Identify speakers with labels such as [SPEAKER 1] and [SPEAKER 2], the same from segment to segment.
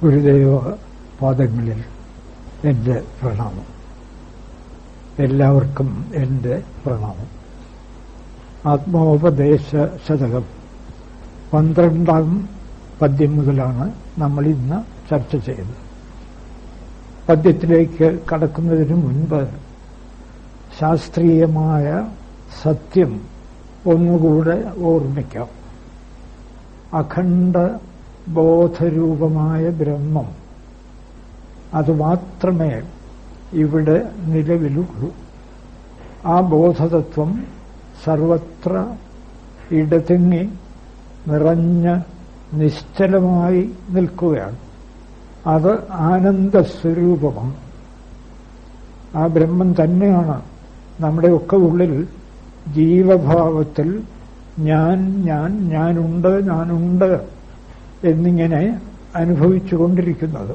[SPEAKER 1] ഗുരുദേവ പാദങ്ങളിൽ എൻ്റെ പ്രണാമം. എല്ലാവർക്കും എൻ്റെ പ്രണാമം. ആത്മോപദേശ ശതകം 12ാം പദ്യം മുതലാണ് നമ്മൾ ഇന്ന് ചർച്ച ചെയ്യുന്നത്. പദ്യത്തിലേക്ക് കടക്കുന്നതിന് മുൻപ് ശാസ്ത്രീയമായ സത്യം ഒന്നുകൂടെ ഓർമ്മിക്കാം. അഖണ്ഡ ബോധരൂപമായ ബ്രഹ്മം അതുമാത്രമേ ഇവിടെ നിലവിലുള്ളൂ. ആ ബോധതത്വം സർവത്ര ഇടതിങ്ങി നിറഞ്ഞ നിശ്ചലമായി നിൽക്കുകയാണ്. അത് ആനന്ദസ്വരൂപമാണ്. ആ ബ്രഹ്മം തന്നെയാണ് നമ്മുടെയൊക്കെ ഉള്ളിൽ ജീവഭാവത്തിൽ ഞാനുണ്ട് എന്നിങ്ങനെ അനുഭവിച്ചുകൊണ്ടിരിക്കുന്നത്.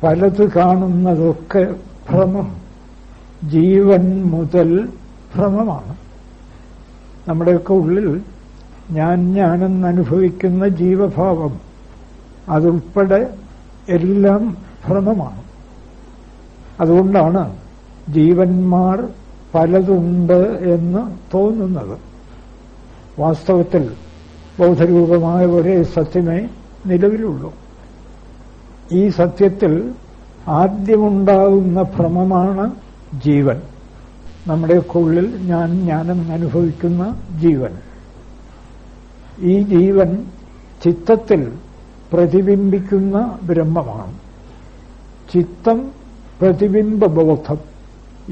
[SPEAKER 1] പലത് കാണുന്നതൊക്കെ ഭ്രമം, ജീവൻ മുതൽ ഭ്രമമാണ്. നമ്മുടെയൊക്കെ ഉള്ളിൽ ഞാനെന്നനുഭവിക്കുന്ന ജീവഭാവം അതുൾപ്പെടെ എല്ലാം ഭ്രമമാണ്. അതുകൊണ്ടാണ് ജീവന്മാർ പലതുണ്ട് എന്ന് തോന്നുന്നത്. വാസ്തവത്തിൽ ബോധരൂപമായ ഒരേ സത്യമേ നിലവിലുള്ളൂ. ഈ സത്യത്തിൽ ആദ്യമുണ്ടാകുന്ന ഭ്രമമാണ് ജീവൻ. നമ്മുടെയൊക്കെ ഉള്ളിൽ ഞാനെന്നനുഭവിക്കുന്ന ജീവൻ. ഈ ജീവൻ ചിത്തത്തിൽ പ്രതിബിംബിക്കുന്ന ബ്രഹ്മമാണ്. ചിത്തം, പ്രതിബിംബബോധം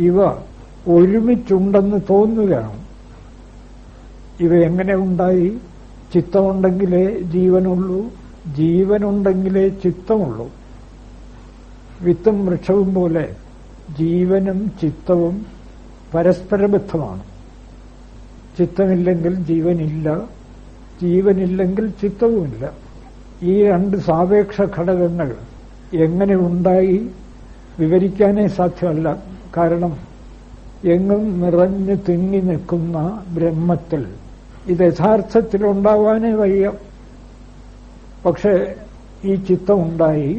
[SPEAKER 1] ഇവ ഒരുമിച്ചുണ്ടെന്ന് തോന്നുകയാണ്. ഇവ എങ്ങനെ ഉണ്ടായി? ചിത്തമുണ്ടെങ്കിലേ ജീവനുള്ളൂ, ജീവനുണ്ടെങ്കിലേ ചിത്തമുള്ളൂ. വിത്തും വൃക്ഷവും പോലെ ജീവനും ചിത്തവും പരസ്പരബദ്ധമാണ്. ചിത്തമില്ലെങ്കിൽ ജീവനില്ല, ജീവനില്ലെങ്കിൽ ചിത്തവുമില്ല. ഈ രണ്ട് സാപേക്ഷ ഘടകങ്ങൾ എങ്ങനെ ഉണ്ടായി വിവരിക്കാനേ സാധ്യമല്ല. കാരണം എങ്ങും നിറഞ്ഞു തിങ്ങി നിൽക്കുന്ന ബ്രഹ്മത്തിൽ ഇത് യഥാർത്ഥത്തിലുണ്ടാവാനേ വയ്യ. പക്ഷെ ഈ ചിത്തമുണ്ടായി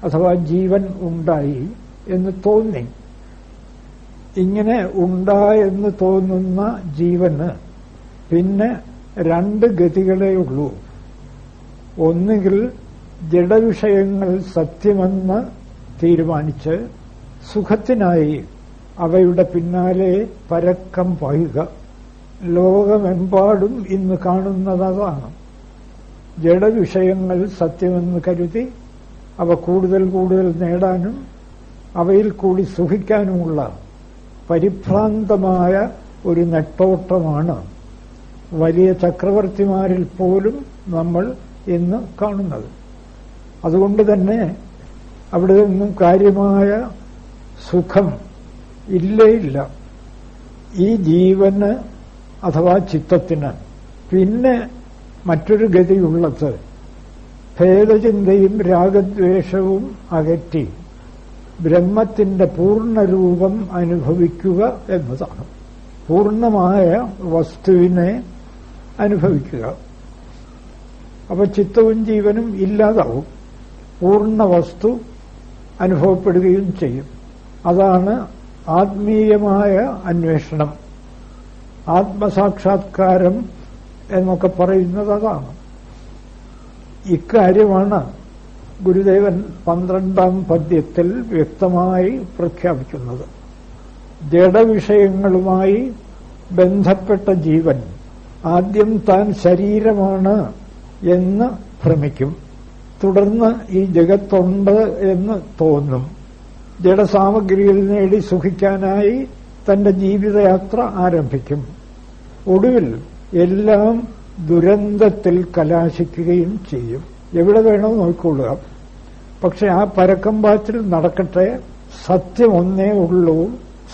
[SPEAKER 1] അഥവാ ജീവൻ ഉണ്ടായി എന്ന് തോന്നി. ഇങ്ങനെ ഉണ്ടായെന്ന് തോന്നുന്ന ജീവന് പിന്നെ രണ്ട് ഗതികളേ ഉള്ളൂ. ഒന്നുകിൽ ജഡവിഷയങ്ങൾ സത്യമെന്ന് തീരുമാനിച്ച് സുഖത്തിനായി അവയുടെ പിന്നാലെ പരക്കം പായുക. ലോകമെമ്പാടും ഇന്ന് കാണുന്നതാണ്. ജഡവിഷയങ്ങൾ സത്യമെന്ന് കരുതി അവ കൂടുതൽ കൂടുതൽ നേടാനും അവയിൽ കൂടി സുഖിക്കാനുമുള്ള പരിഭ്രാന്തമായ ഒരു നെട്ടോട്ടമാണ് വലിയ ചക്രവർത്തിമാരിൽ പോലും നമ്മൾ ഇന്ന് കാണുന്നത്. അതുകൊണ്ട് തന്നെ അവിടെ നിന്നും കാര്യമായ സുഖം ഇല്ല. ഈ ജീവന് അഥവാ ചിത്തത്തിന് പിന്നെ മറ്റൊരു ഗതിയുള്ളത് ഭേദചിന്തയും രാഗദ്വേഷവും അകറ്റി ബ്രഹ്മത്തിന്റെ പൂർണ്ണരൂപം അനുഭവിക്കുക എന്നതാണ്. പൂർണ്ണമായ വസ്തുവിനെ അനുഭവിക്കുക. അപ്പൊ ചിത്തവും ജീവനും ഇല്ലാതാവും, പൂർണ്ണ വസ്തു അനുഭവപ്പെടുകയും ചെയ്യും. അതാണ് ആത്മീയമായ അന്വേഷണം, ആത്മസാക്ഷാത്കാരം എന്നൊക്കെ പറയുന്നത് അതാണ്. ഇക്കാര്യമാണ് ഗുരുദേവൻ 12ാം പദ്യത്തിൽ വ്യക്തമായി പ്രഖ്യാപിക്കുന്നത്. ജഡവിഷയങ്ങളുമായി ബന്ധപ്പെട്ട ജീവൻ ആദ്യം താൻ ശരീരമാണ് എന്ന് ഭ്രമിക്കും. തുടർന്ന് ഈ ജഗത്തുണ്ട് എന്ന് തോന്നും. ജഡസാമഗ്രിയിൽ നേടി സുഖിക്കാനായി തന്റെ ജീവിതയാത്ര ആരംഭിക്കും. ഒടുവിൽ എല്ലാം ദുരന്തത്തിൽ കലാശിക്കുകയും ചെയ്യും. എവിടെ വേണോ നോക്കിക്കൊള്ളുക. പക്ഷെ ആ പരക്കമ്പാച്ചിൽ നടക്കട്ടെ. സത്യം ഒന്നേ ഉള്ളൂ.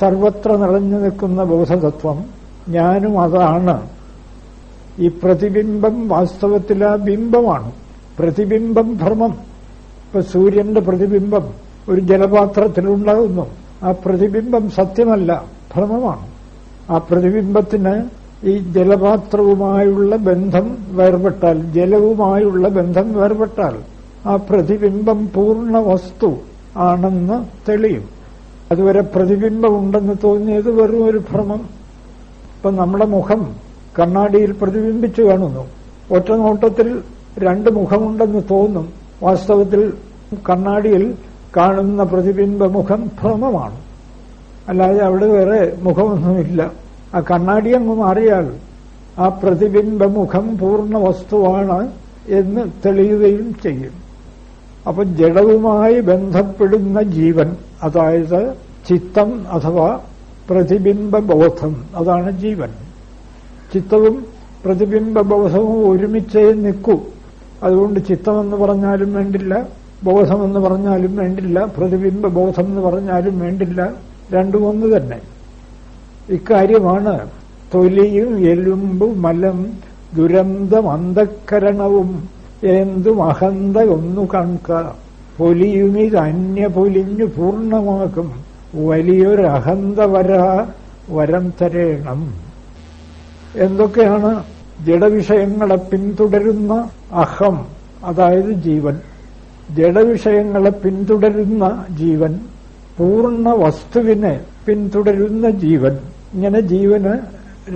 [SPEAKER 1] സർവത്ര നിറഞ്ഞു നിൽക്കുന്ന ബോധതത്വം ഞാനും അതാണ്. ഈ പ്രതിബിംബം വാസ്തവത്തിൽ ആ ബിംബമാണ്. പ്രതിബിംബം ഭ്രമം. ഇപ്പൊ സൂര്യന്റെ പ്രതിബിംബം ഒരു ജലപാത്രത്തിലുണ്ടാകുന്നു. ആ പ്രതിബിംബം സത്യമല്ല, ഭ്രമമാണ്. ആ പ്രതിബിംബത്തിന് ഈ ജലപാത്രവുമായുള്ള ബന്ധം വേർപെട്ടാൽ, ജലവുമായുള്ള ബന്ധം വേർപെട്ടാൽ ആ പ്രതിബിംബം പൂർണ്ണ വസ്തു ആണെന്ന് തെളിയും. അതുവരെ പ്രതിബിംബം ഉണ്ടെന്ന് തോന്നിയത് വെറും ഒരു ഭ്രമം. ഇപ്പം നമ്മുടെ മുഖം കണ്ണാടിയിൽ പ്രതിബിംബിച്ചു കാണുന്നു. ഒറ്റ നോട്ടത്തിൽ രണ്ട് മുഖമുണ്ടെന്ന് തോന്നും. വാസ്തവത്തിൽ കണ്ണാടിയിൽ കാണുന്ന പ്രതിബിംബ മുഖം ഭ്രമമാണ്, അല്ലാതെ അവിടെ വേറെ മുഖമൊന്നുമില്ല. ആ കണ്ണാടി അങ്ങ് മാറിയാൽ ആ പ്രതിബിംബ മുഖം പൂർണ്ണ വസ്തുവാണ് എന്ന് തെളിയുകയും ചെയ്യും. അപ്പൊ ജഡവുമായി ബന്ധപ്പെടുന്ന ജീവൻ, അതായത് ചിത്തം അഥവാ പ്രതിബിംബബോധം, അതാണ് ജീവൻ. ചിത്തവും പ്രതിബിംബബോധവും ഒരുമിച്ചേ നിൽക്കൂ. അതുകൊണ്ട് ചിത്തമെന്ന് പറഞ്ഞാലും വേണ്ടില്ല, ബോധമെന്ന് പറഞ്ഞാലും വേണ്ടില്ല, പ്രതിബിംബബോധം എന്ന് പറഞ്ഞാലും വേണ്ടില്ല, രണ്ടും ഒന്ന് തന്നെ. ഇക്കാര്യമാണ് തൊലിയും എലുമ്പു മലം ദുരന്തം അന്ധക്കരണവും എന്തും അഹന്ത ഒന്നു കൺക പൊലിയുമിത് അന്യ പൊലിഞ്ഞു പൂർണ്ണമാക്കും വലിയൊരഹന്ത വരം തരേണം. എന്തൊക്കെയാണ് ജഡവിഷയങ്ങളെ പിന്തുടരുന്ന അഹം, അതായത് ജീവൻ, ജഡവിഷയങ്ങളെ പിന്തുടരുന്ന ജീവൻ, പൂർണ്ണ വസ്തുവിനെ പിന്തുടരുന്ന ജീവൻ. ഇങ്ങനെ ജീവന്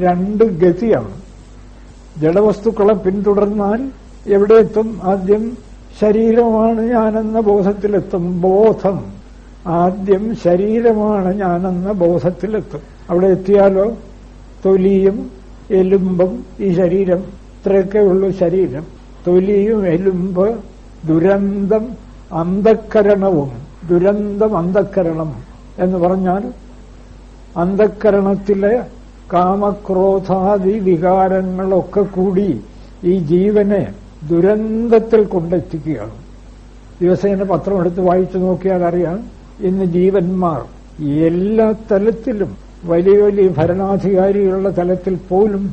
[SPEAKER 1] രണ്ട് ഗതിയാണ്. ജഡവസ്തുക്കളെ പിന്തുടർന്നാൽ എവിടെ എത്തും? ആദ്യം ശരീരമാണ് ഞാനെന്ന ബോധത്തിലെത്തും. ബോധം ആദ്യം ശരീരമാണ് ഞാനെന്ന ബോധത്തിലെത്തും. അവിടെ എത്തിയാലോ തൊലിയും എലുമ്പും ഈ ശരീരം, ഇത്രയൊക്കെ ഉള്ളൂ ശരീരം. തൊലിയും എലുമ്പ് ദുരന്തം അന്ധക്കരണവും. ദുരന്തം അന്ധക്കരണം എന്ന് പറഞ്ഞാൽ അന്ധക്കരണത്തിലെ കാമക്രോധാദി വികാരങ്ങളൊക്കെ കൂടി ഈ ജീവനെ ദുരന്തത്തിൽ കൊണ്ടെത്തിക്കുകയാണ്. ദിവസേന പത്രം എടുത്ത് വായിച്ചു നോക്കിയാൽ അറിയാം, ഇന്ന് ജീവന്മാർ എല്ലാ തലത്തിലും, വലിയ വലിയ ഭരണാധികാരികളുടെ തലത്തിൽ പോലും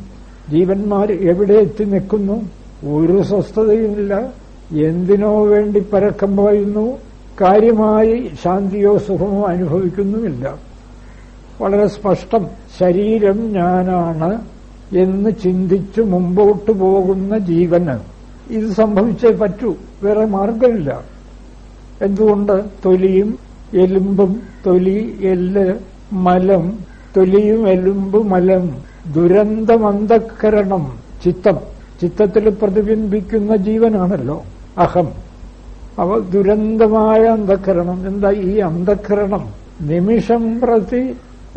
[SPEAKER 1] ജീവന്മാർ എവിടെ എത്തി നിൽക്കുന്നു? ഒരു സ്വസ്ഥതയുമില്ല. എന്തിനോ വേണ്ടി പരക്കം പായുന്നു, കാര്യമായി ശാന്തിയോ സുഖമോ അനുഭവിക്കുന്നുമില്ല. വളരെ സ്പഷ്ടം, ശരീരം ഞാനാണ് എന്ന് ചിന്തിച്ചു മുമ്പോട്ട് പോകുന്ന ജീവന് ഇത് സംഭവിച്ചേ പറ്റൂ, വേറെ മാർഗമില്ല. എന്തുകൊണ്ട്? തൊലിയും എലുമ്പും, തൊലി എല്ല് മലം, തൊലിയും എലുമ്പ് മലം ദുരന്തം അന്ധക്കരണം. ചിത്തം, ചിത്തത്തിൽ പ്രതിബിംബിക്കുന്ന ജീവനാണല്ലോ അഹം. അവ ദുരന്തമായ അന്ധക്കരണം. എന്താ ഈ അന്ധക്കരണം? നിമിഷം പ്രതി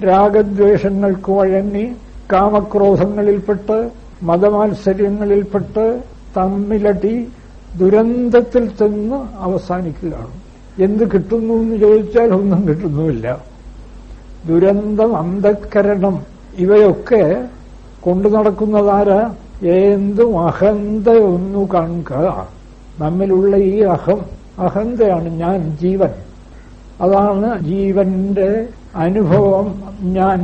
[SPEAKER 1] രാഗദ്വേഷങ്ങൾക്ക് വഴങ്ങി കാമക്രോധങ്ങളിൽപ്പെട്ട് മതമാത്സര്യങ്ങളിൽപ്പെട്ട് തമ്മിലടി ദുരന്തത്തിൽ ചെന്ന് അവസാനിക്കുകയാണ്. എന്ത് കിട്ടുന്നു എന്ന് ചോദിച്ചാൽ ഒന്നും കിട്ടുന്നുമില്ല. ദുരന്തം അന്ധക്കരണം ഇവയൊക്കെ കൊണ്ടു നടക്കുന്നതാരാ? എന്തും അഹന്ത ഒന്നു കാണുക. നമ്മിലുള്ള ഈ അഹന്തയാണ് ഞാൻ, ജീവൻ. അതാണ് ജീവന്റെ അനുഭവം. ഞാൻ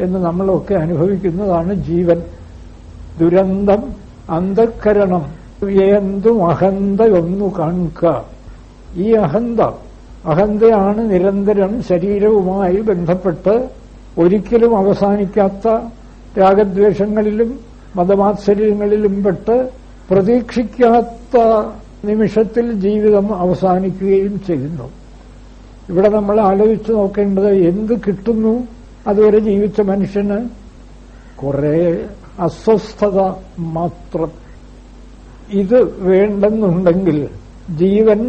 [SPEAKER 1] എന്ന് നമ്മളൊക്കെ അനുഭവിക്കുന്നതാണ് ജീവൻ. ദുരന്തം അന്ധക്കരണം എന്തും അഹന്ത ഒന്നു കാണുക. ഈ അഹന്തയാണ് നിരന്തരം ശരീരവുമായി ബന്ധപ്പെട്ട് ഒരിക്കലും അവസാനിക്കാത്ത രാഗദ്വേഷങ്ങളിലും മതമാത്സര്യങ്ങളിലും പെട്ട് പ്രതീക്ഷിക്കാത്ത നിമിഷത്തിൽ ജീവിതം അവസാനിക്കുകയും ചെയ്യുന്നു. ഇവിടെ നമ്മൾ ആലോചിച്ചു നോക്കേണ്ടത്, എന്ത് കിട്ടുന്നു അതുവരെ ജീവിച്ച മനുഷ്യന്? കുറെ അസ്വസ്ഥത മാത്രം. ഇത് വേണ്ടെന്നുണ്ടെങ്കിൽ ജീവൻ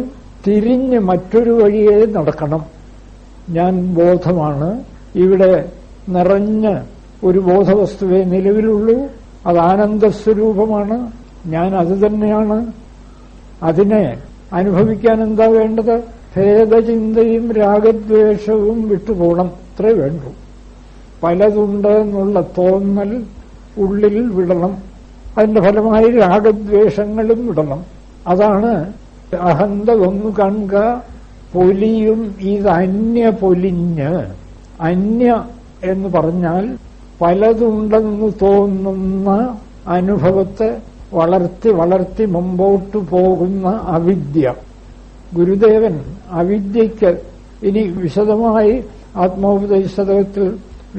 [SPEAKER 1] തിരിഞ്ഞ് മറ്റൊരു വഴിയെ നടക്കണം. ഞാൻ ബോധമാണ്, ഇവിടെ നിറഞ്ഞ ഒരു ബോധവസ്തുവേ നിലവിലുള്ളൂ, അത് ആനന്ദസ്വരൂപമാണ്, ഞാൻ അത് തന്നെയാണ്. അതിനെ അനുഭവിക്കാൻ എന്താ വേണ്ടത്? ഭേദചിന്തയും രാഗദ്വേഷവും വിട്ടുപോകണം. ഇത്രേ വേണ്ടൂ. പലതുണ്ട് എന്നുള്ള തോന്നൽ ഉള്ളിൽ വിടണം. അതിന്റെ ഫലമായി രാഗദ്വേഷങ്ങളും വിടണം. അതാണ് അഹന്ത ഒന്നു കാണുക. പൊലിയും ഇത് അന്യ പൊലിഞ്ഞ്. അന്യ എന്ന് പറഞ്ഞാൽ പലതുണ്ടെന്ന് തോന്നുന്ന അനുഭവത്തെ വളർത്തി വളർത്തി മുമ്പോട്ടു പോകുന്ന അവിദ്യ. ഗുരുദേവൻ അവിദ്യയ്ക്ക് ഇനി വിശദമായി ആത്മോപദേശത്തിൽ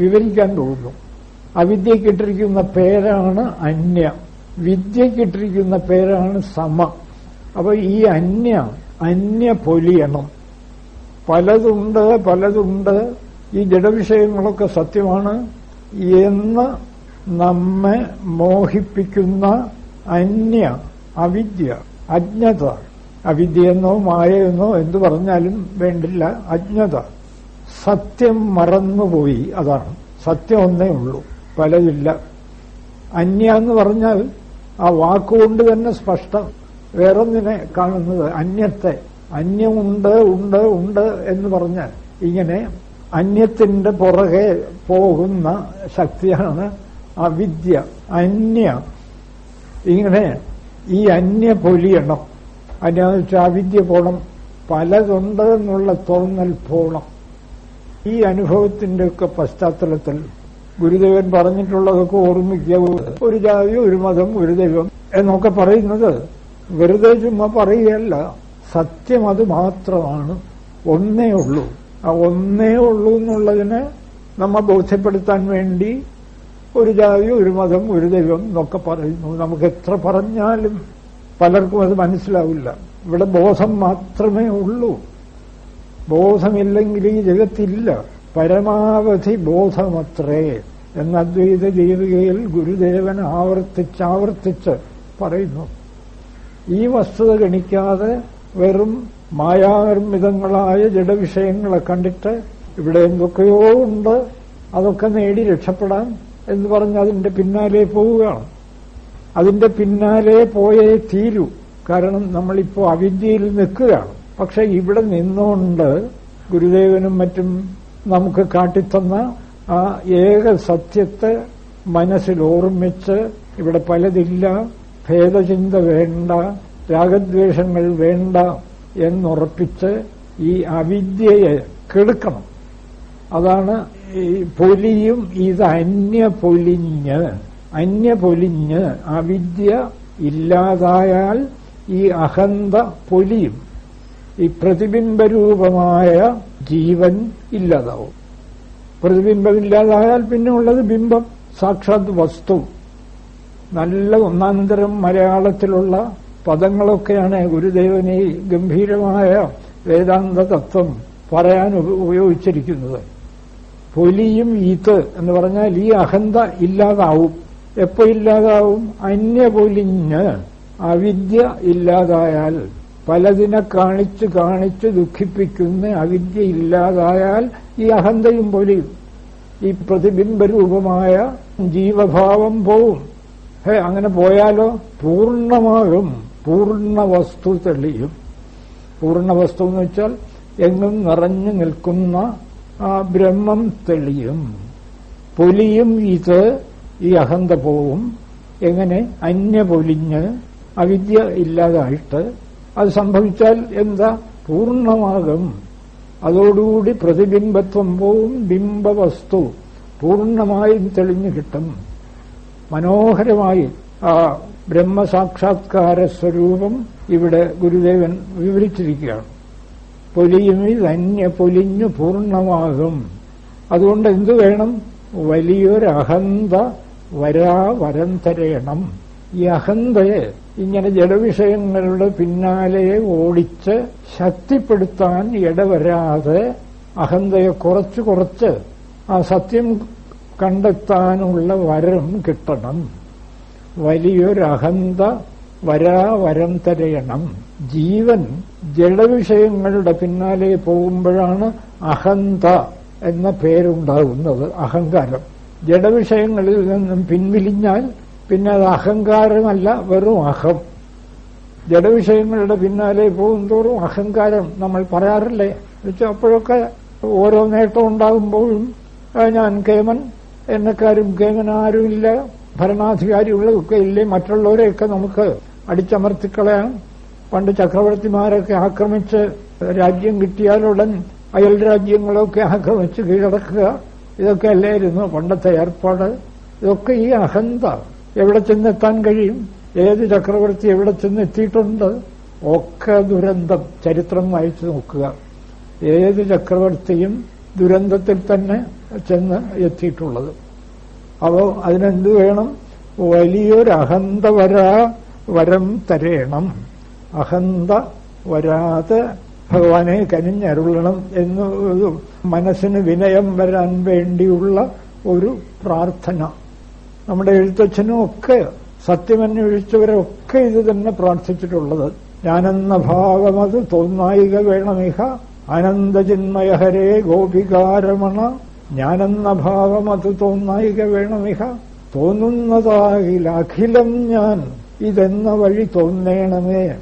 [SPEAKER 1] വിവരിക്കാൻ പോകുന്നു. അവിദ്യക്കിട്ടിരിക്കുന്ന പേരാണ് അന്യ, വിദ്യക്കിട്ടിരിക്കുന്ന പേരാണ് സമ. അപ്പൊ ഈ അന്യ പൊലിയണം. പലതുണ്ട്, ഈ ജഡവിഷയങ്ങളൊക്കെ സത്യമാണ് എന്ന് നമ്മെ മോഹിപ്പിക്കുന്ന അവിദ്യ, അജ്ഞത. അവിദ്യയെന്നോ മായയെന്നോ എന്തു പറഞ്ഞാലും വേണ്ടില്ല, അജ്ഞത. സത്യം മറന്നുപോയി, അതാണ്. സത്യം ഒന്നേ ഉള്ളൂ, പലതില്ല. എന്ന് പറഞ്ഞാൽ ആ വാക്കുകൊണ്ട് തന്നെ സ്പഷ്ടം. വേറൊന്നിനെ കാണുന്നത് അന്യത്തെ. അന്യമുണ്ട് എന്ന് പറഞ്ഞാൽ ഇങ്ങനെ അന്യത്തിന്റെ പുറകെ പോകുന്ന ശക്തിയാണ് അവിദ്യ. ഇങ്ങനെ ഈ പൊലിയണം. അതിനാന്ന് വെച്ചാൽ അവിദ്യ പോണം, പലതുണ്ട് എന്നുള്ള തോന്നൽ പോണം. ഈ അനുഭവത്തിന്റെയൊക്കെ പശ്ചാത്തലത്തിൽ ഗുരുദേവൻ പറഞ്ഞിട്ടുള്ളതൊക്കെ ഓർമ്മിക്കുക. ഒരു ജാതി, ഒരു മതം, ഒരു ദൈവം എന്നൊക്കെ പറയുന്നത് വെറുതെ ചുമ്മാ പറയുകയല്ല. സത്യം അത് മാത്രമാണ്, ഒന്നേ ഉള്ളൂ. ആ ഒന്നേ ഉള്ളൂ എന്നുള്ളതിനെ നമ്മെ ബോധ്യപ്പെടുത്താൻ വേണ്ടി ഒരു ജാതി, ഒരു മതം, ഒരു ദൈവം എന്നൊക്കെ പറയുന്നു. നമുക്ക് എത്ര പറഞ്ഞാലും പലർക്കും അത് മനസ്സിലാവില്ല. ഇവിടെ ബോധം മാത്രമേ ഉള്ളൂ. ബോധമില്ലെങ്കിൽ ഈ ജഗത്തില്ല. പരമാവധി ബോധമത്രേ എന്ന അദ്വൈത ദീപികയിൽ ഗുരുദേവൻ ആവർത്തിച്ച് പറയുന്നു. ഈ വസ്തുത ഗണിക്കാതെ വെറും മായാനിർമ്മിതങ്ങളായ ജഡവിഷയങ്ങളെ കണ്ടിട്ട് ഇവിടെ എന്തൊക്കെയോ ഉണ്ട്, അതൊക്കെ നേടി രക്ഷപ്പെടാം എന്ന് പറഞ്ഞ് അതിന്റെ പിന്നാലെ പോവുകയാണ്. അതിന്റെ പിന്നാലെ പോയേ തീരൂ. കാരണം നമ്മളിപ്പോ അവിദ്യയിൽ നിൽക്കുകയാണ്. പക്ഷെ ഇവിടെ നിന്നുകൊണ്ട് ഗുരുദേവനും മറ്റും നമുക്ക് കാട്ടിത്തന്ന ആ ഏക സത്യത്തെ മനസ്സിൽ ഓർമ്മിച്ച് ഇവിടെ പലതില്ല, ഭേദചിന്ത വേണ്ട, രാഗദ്വേഷങ്ങൾ വേണ്ട എന്നുറപ്പിച്ച് ഈ അവിദ്യയെ കെടുക്കണം. അതാണ് ഈ പൊലിയും. ഇത് അന്യപൊലിഞ്ഞ് അവിദ്യ ഇല്ലാതായാൽ ഈ അഹന്ത പൊലിയും. ഈ പ്രതിബിംബരൂപമായ ജീവൻ ഇല്ലാതാവും. പ്രതിബിംബമില്ലാതായാൽ പിന്നെ ഉള്ളത് ബിംബം, സാക്ഷാത് വസ്തു. നല്ല ഒന്നാന്തരം മലയാളത്തിലുള്ള പദങ്ങളൊക്കെയാണ് ഗുരുദേവനെ ഗംഭീരമായ വേദാന്ത തത്വം പറയാൻ ഉപയോഗിച്ചിരിക്കുന്നത്. പൊലിയും ഇത് എന്ന് പറഞ്ഞാൽ ഈ അഹന്ത ഇല്ലാതാവും. എപ്പോ ഇല്ലാതാവും? അന്യപൊലിഞ്ഞ് അവിദ്യ ഇല്ലാതായാൽ, പലതിനെ കാണിച്ച് ദുഃഖിപ്പിക്കുന്ന അവിദ്യ ഇല്ലാതായാൽ ഈ അഹന്തയും പൊലിയും. ഈ പ്രതിബിംബരൂപമായ ജീവഭാവം പോവും. അങ്ങനെ പോയാലോ പൂർണ്ണമാകും, പൂർണ്ണ വസ്തു തെളിയും. പൂർണ്ണ വസ്തു എന്ന് വെച്ചാൽ എങ്ങും നിറഞ്ഞു നിൽക്കുന്ന ആ ബ്രഹ്മം തെളിയും. പൊലിയും ഇത്, ഈ അഹന്ത പോവും. എങ്ങനെ? അന്യപൊലിഞ്ഞ് അവിദ്യ ഇല്ലാതായിട്ട്. അത് സംഭവിച്ചാൽ എന്താ? പൂർണ്ണമാകും. അതോടുകൂടി പ്രതിബിംബത്വം പോവും, ബിംബവസ്തു പൂർണ്ണമായും തെളിഞ്ഞു കിട്ടും. മനോഹരമായി ആ ബ്രഹ്മസാക്ഷാത്കാര സ്വരൂപം ഇവിടെ ഗുരുദേവൻ വിവരിച്ചിരിക്കുകയാണ്. പൊലിയും പൊലിഞ്ഞു പൂർണ്ണമാകും. അതുകൊണ്ട് എന്തു വേണം? വലിയൊരഹന്ത വരം തരയണം. ഈ അഹന്തയെ ഇങ്ങനെ ജഡവിഷയങ്ങളുടെ പിന്നാലെ ഓടിച്ച് ശക്തിപ്പെടുത്താൻ ഇടവരാതെ അഹന്തയെ കുറച്ച് ആ സത്യം കണ്ടെത്താനുള്ള വരം കിട്ടണം. വലിയൊരഹന്ത വരം തരയണം. ജീവൻ ജഡവിഷയങ്ങളുടെ പിന്നാലെ പോകുമ്പോഴാണ് അഹന്ത എന്ന പേരുണ്ടാകുന്നത്, അഹങ്കാരം. ജഡവിഷയങ്ങളിൽ നിന്നും പിൻവലിഞ്ഞാൽ പിന്നെ അത് അഹങ്കാരമല്ല, വെറും അഹം. ജഡവിഷയങ്ങളുടെ പിന്നാലെ പോകുന്തോറും അഹങ്കാരം നമ്മൾ പറയാറില്ലേ? വെച്ചാൽ അപ്പോഴൊക്കെ ഓരോ നേട്ടം ഉണ്ടാകുമ്പോഴും ഞാൻ കേമൻ, എന്നെക്കാരും കേമനാരുമില്ല, ഭരണാധികാരികളൊക്കെ ഇല്ലേ, മറ്റുള്ളവരെയൊക്കെ നമുക്ക് അടിച്ചമർത്തിക്കളയാം. പണ്ട് ചക്രവർത്തിമാരൊക്കെ ആക്രമിച്ച് രാജ്യം കിട്ടിയാലുടൻ അയൽ രാജ്യങ്ങളൊക്കെ ആക്രമിച്ച് കീഴടക്കുക, ഇതൊക്കെ അല്ലായിരുന്നു പണ്ടത്തെ ഏർപ്പാട്. ഇതൊക്കെ ഈ അഹന്ത. എവിടെ ചെന്നെത്താൻ കഴിയും? ഏത് ചക്രവർത്തി എവിടെ ചെന്നെത്തിയിട്ടുണ്ട്? ഒക്കെ ദുരന്തം. ചരിത്രം വായിച്ചു നോക്കുക. ഏത് ചക്രവർത്തിയും ദുരന്തത്തിൽ തന്നെ ചെന്ന് എത്തിയിട്ടുള്ളത്. അപ്പോ അതിനെന്ത് വേണം? വലിയൊരഹന്ത വരം തരയണം. അഹന്ത വരാതെ ഭഗവാനെ കനിഞ്ഞരുളണം എന്ന് മനസ്സിന് വിനയം വരാൻ വേണ്ടിയുള്ള ഒരു പ്രാർത്ഥന. നമ്മുടെ എഴുത്തച്ഛനും ഒക്കെ സത്യമന്വേഷിച്ചവരൊക്കെ ഇത് തന്നെ പ്രാർത്ഥിച്ചിട്ടുള്ളത്. ഞാനെന്ന ഭാവമത് തോന്നായിക വേണമിഹ അനന്തചിന്മയഹരേ ഗോപികാരമണ. ഞാനെന്ന ഭാവമത് തോന്നായിക വേണമിഹ, തോന്നുന്നതാകിൽ അഖിലം ഞാൻ ഇതെന്ന വഴി തോന്നേണമേ.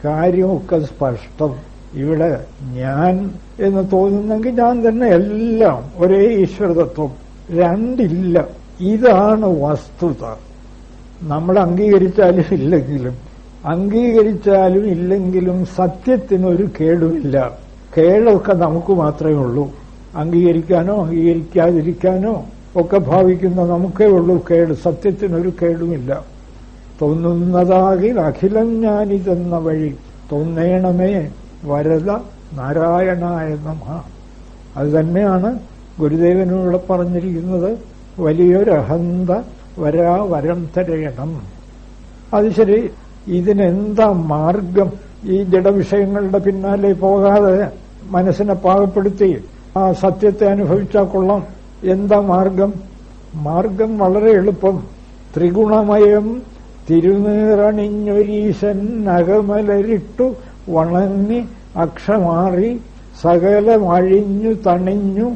[SPEAKER 1] കാര്യമൊക്കെ സ്പഷ്ടം. ഇവിടെ ഞാൻ എന്ന് തോന്നുന്നെങ്കിൽ ഞാൻ തന്നെ എല്ലാം, ഒരേ ഈശ്വരതത്വം, രണ്ടില്ല. ഇതാണ് വസ്തുത. നമ്മൾ അംഗീകരിച്ചാലും ഇല്ലെങ്കിലും സത്യത്തിനൊരു കേടുമില്ല. കേടൊക്കെ നമുക്ക് മാത്രമേ ഉള്ളൂ. അംഗീകരിക്കാനോ അംഗീകരിക്കാതിരിക്കാനോ ഒക്കെ ഭാവിക്കുന്ന നമുക്കേ ഉള്ളൂ കേട്. സത്യത്തിനൊരു കേടുമില്ല. തോന്നുന്നതാകിൽ അഖിലം ഞാനിതെന്ന വഴി തോന്നേണമേ വരദ നാരായണായ നമഃ. അത് തന്നെയാണ് ഗുരുദേവനോട് പറഞ്ഞിരിക്കുന്നത്. വലിയൊരഹന്ത വരം തരയണം. അത് ശരി, ഇതിനെന്താ മാർഗം? ഈ ജഡവിഷയങ്ങളുടെ പിന്നാലെ പോകാതെ മനസ്സിനെ പാകപ്പെടുത്തി ആ സത്യത്തെ അനുഭവിച്ചാൽ കൊള്ളാം. എന്താ മാർഗം? മാർഗം വളരെ എളുപ്പം. ത്രിഗുണമയം തിരുനീറണിഞ്ഞൊരീശൻ അകമലരിട്ടു വണങ്ങി അക്ഷമാറി സകലമഴിഞ്ഞു തണിഞ്ഞു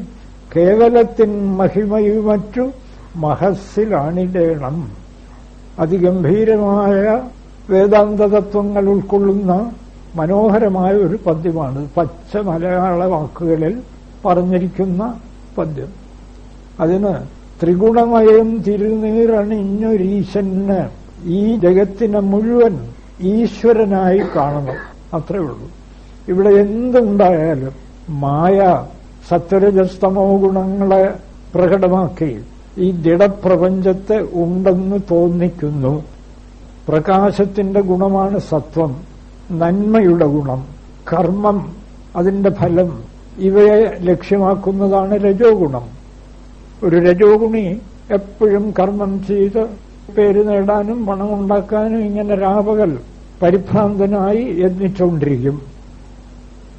[SPEAKER 1] കേവലത്തിൻ മഹിമയുമറ്റു മഹസ്സിലാണിടേണം. അതിഗംഭീരമായ വേദാന്ത തത്വങ്ങൾ ഉൾക്കൊള്ളുന്ന മനോഹരമായ ഒരു പദ്യമാണ്. പച്ച മലയാള വാക്കുകളിൽ പറഞ്ഞിരിക്കുന്ന പദ്യം. അതിന് ത്രിഗുണമയം തിരുനീറണിഞ്ഞൊരീശന്, ഈ ജഗത്തിനെ മുഴുവൻ ഈശ്വരനായി കാണണം. അത്രേ ഉള്ളൂ. ഇവിടെ എന്തുണ്ടായാലും മായ സത്വരജസ്തമോ ഗുണങ്ങളെ പ്രകടമാക്കി ഈ ജഡപ്രപഞ്ചത്തെ ഉണ്ടെന്ന് തോന്നിക്കുന്നു. പ്രകാശത്തിന്റെ ഗുണമാണ് സത്വം, നന്മയുടെ ഗുണം, കർമ്മം, അതിന്റെ ഫലം, ഇവയെ ലക്ഷ്യമാക്കുന്നതാണ് രജോ ഗുണം. ഒരു രജോ ഗുണി എപ്പോഴും കർമ്മം ചെയ്ത് പേര് നേടാനും പണമുണ്ടാക്കാനും ഇങ്ങനെ രാപകൽ പരിഭ്രാന്തനായി യത്നിച്ചുകൊണ്ടിരിക്കും.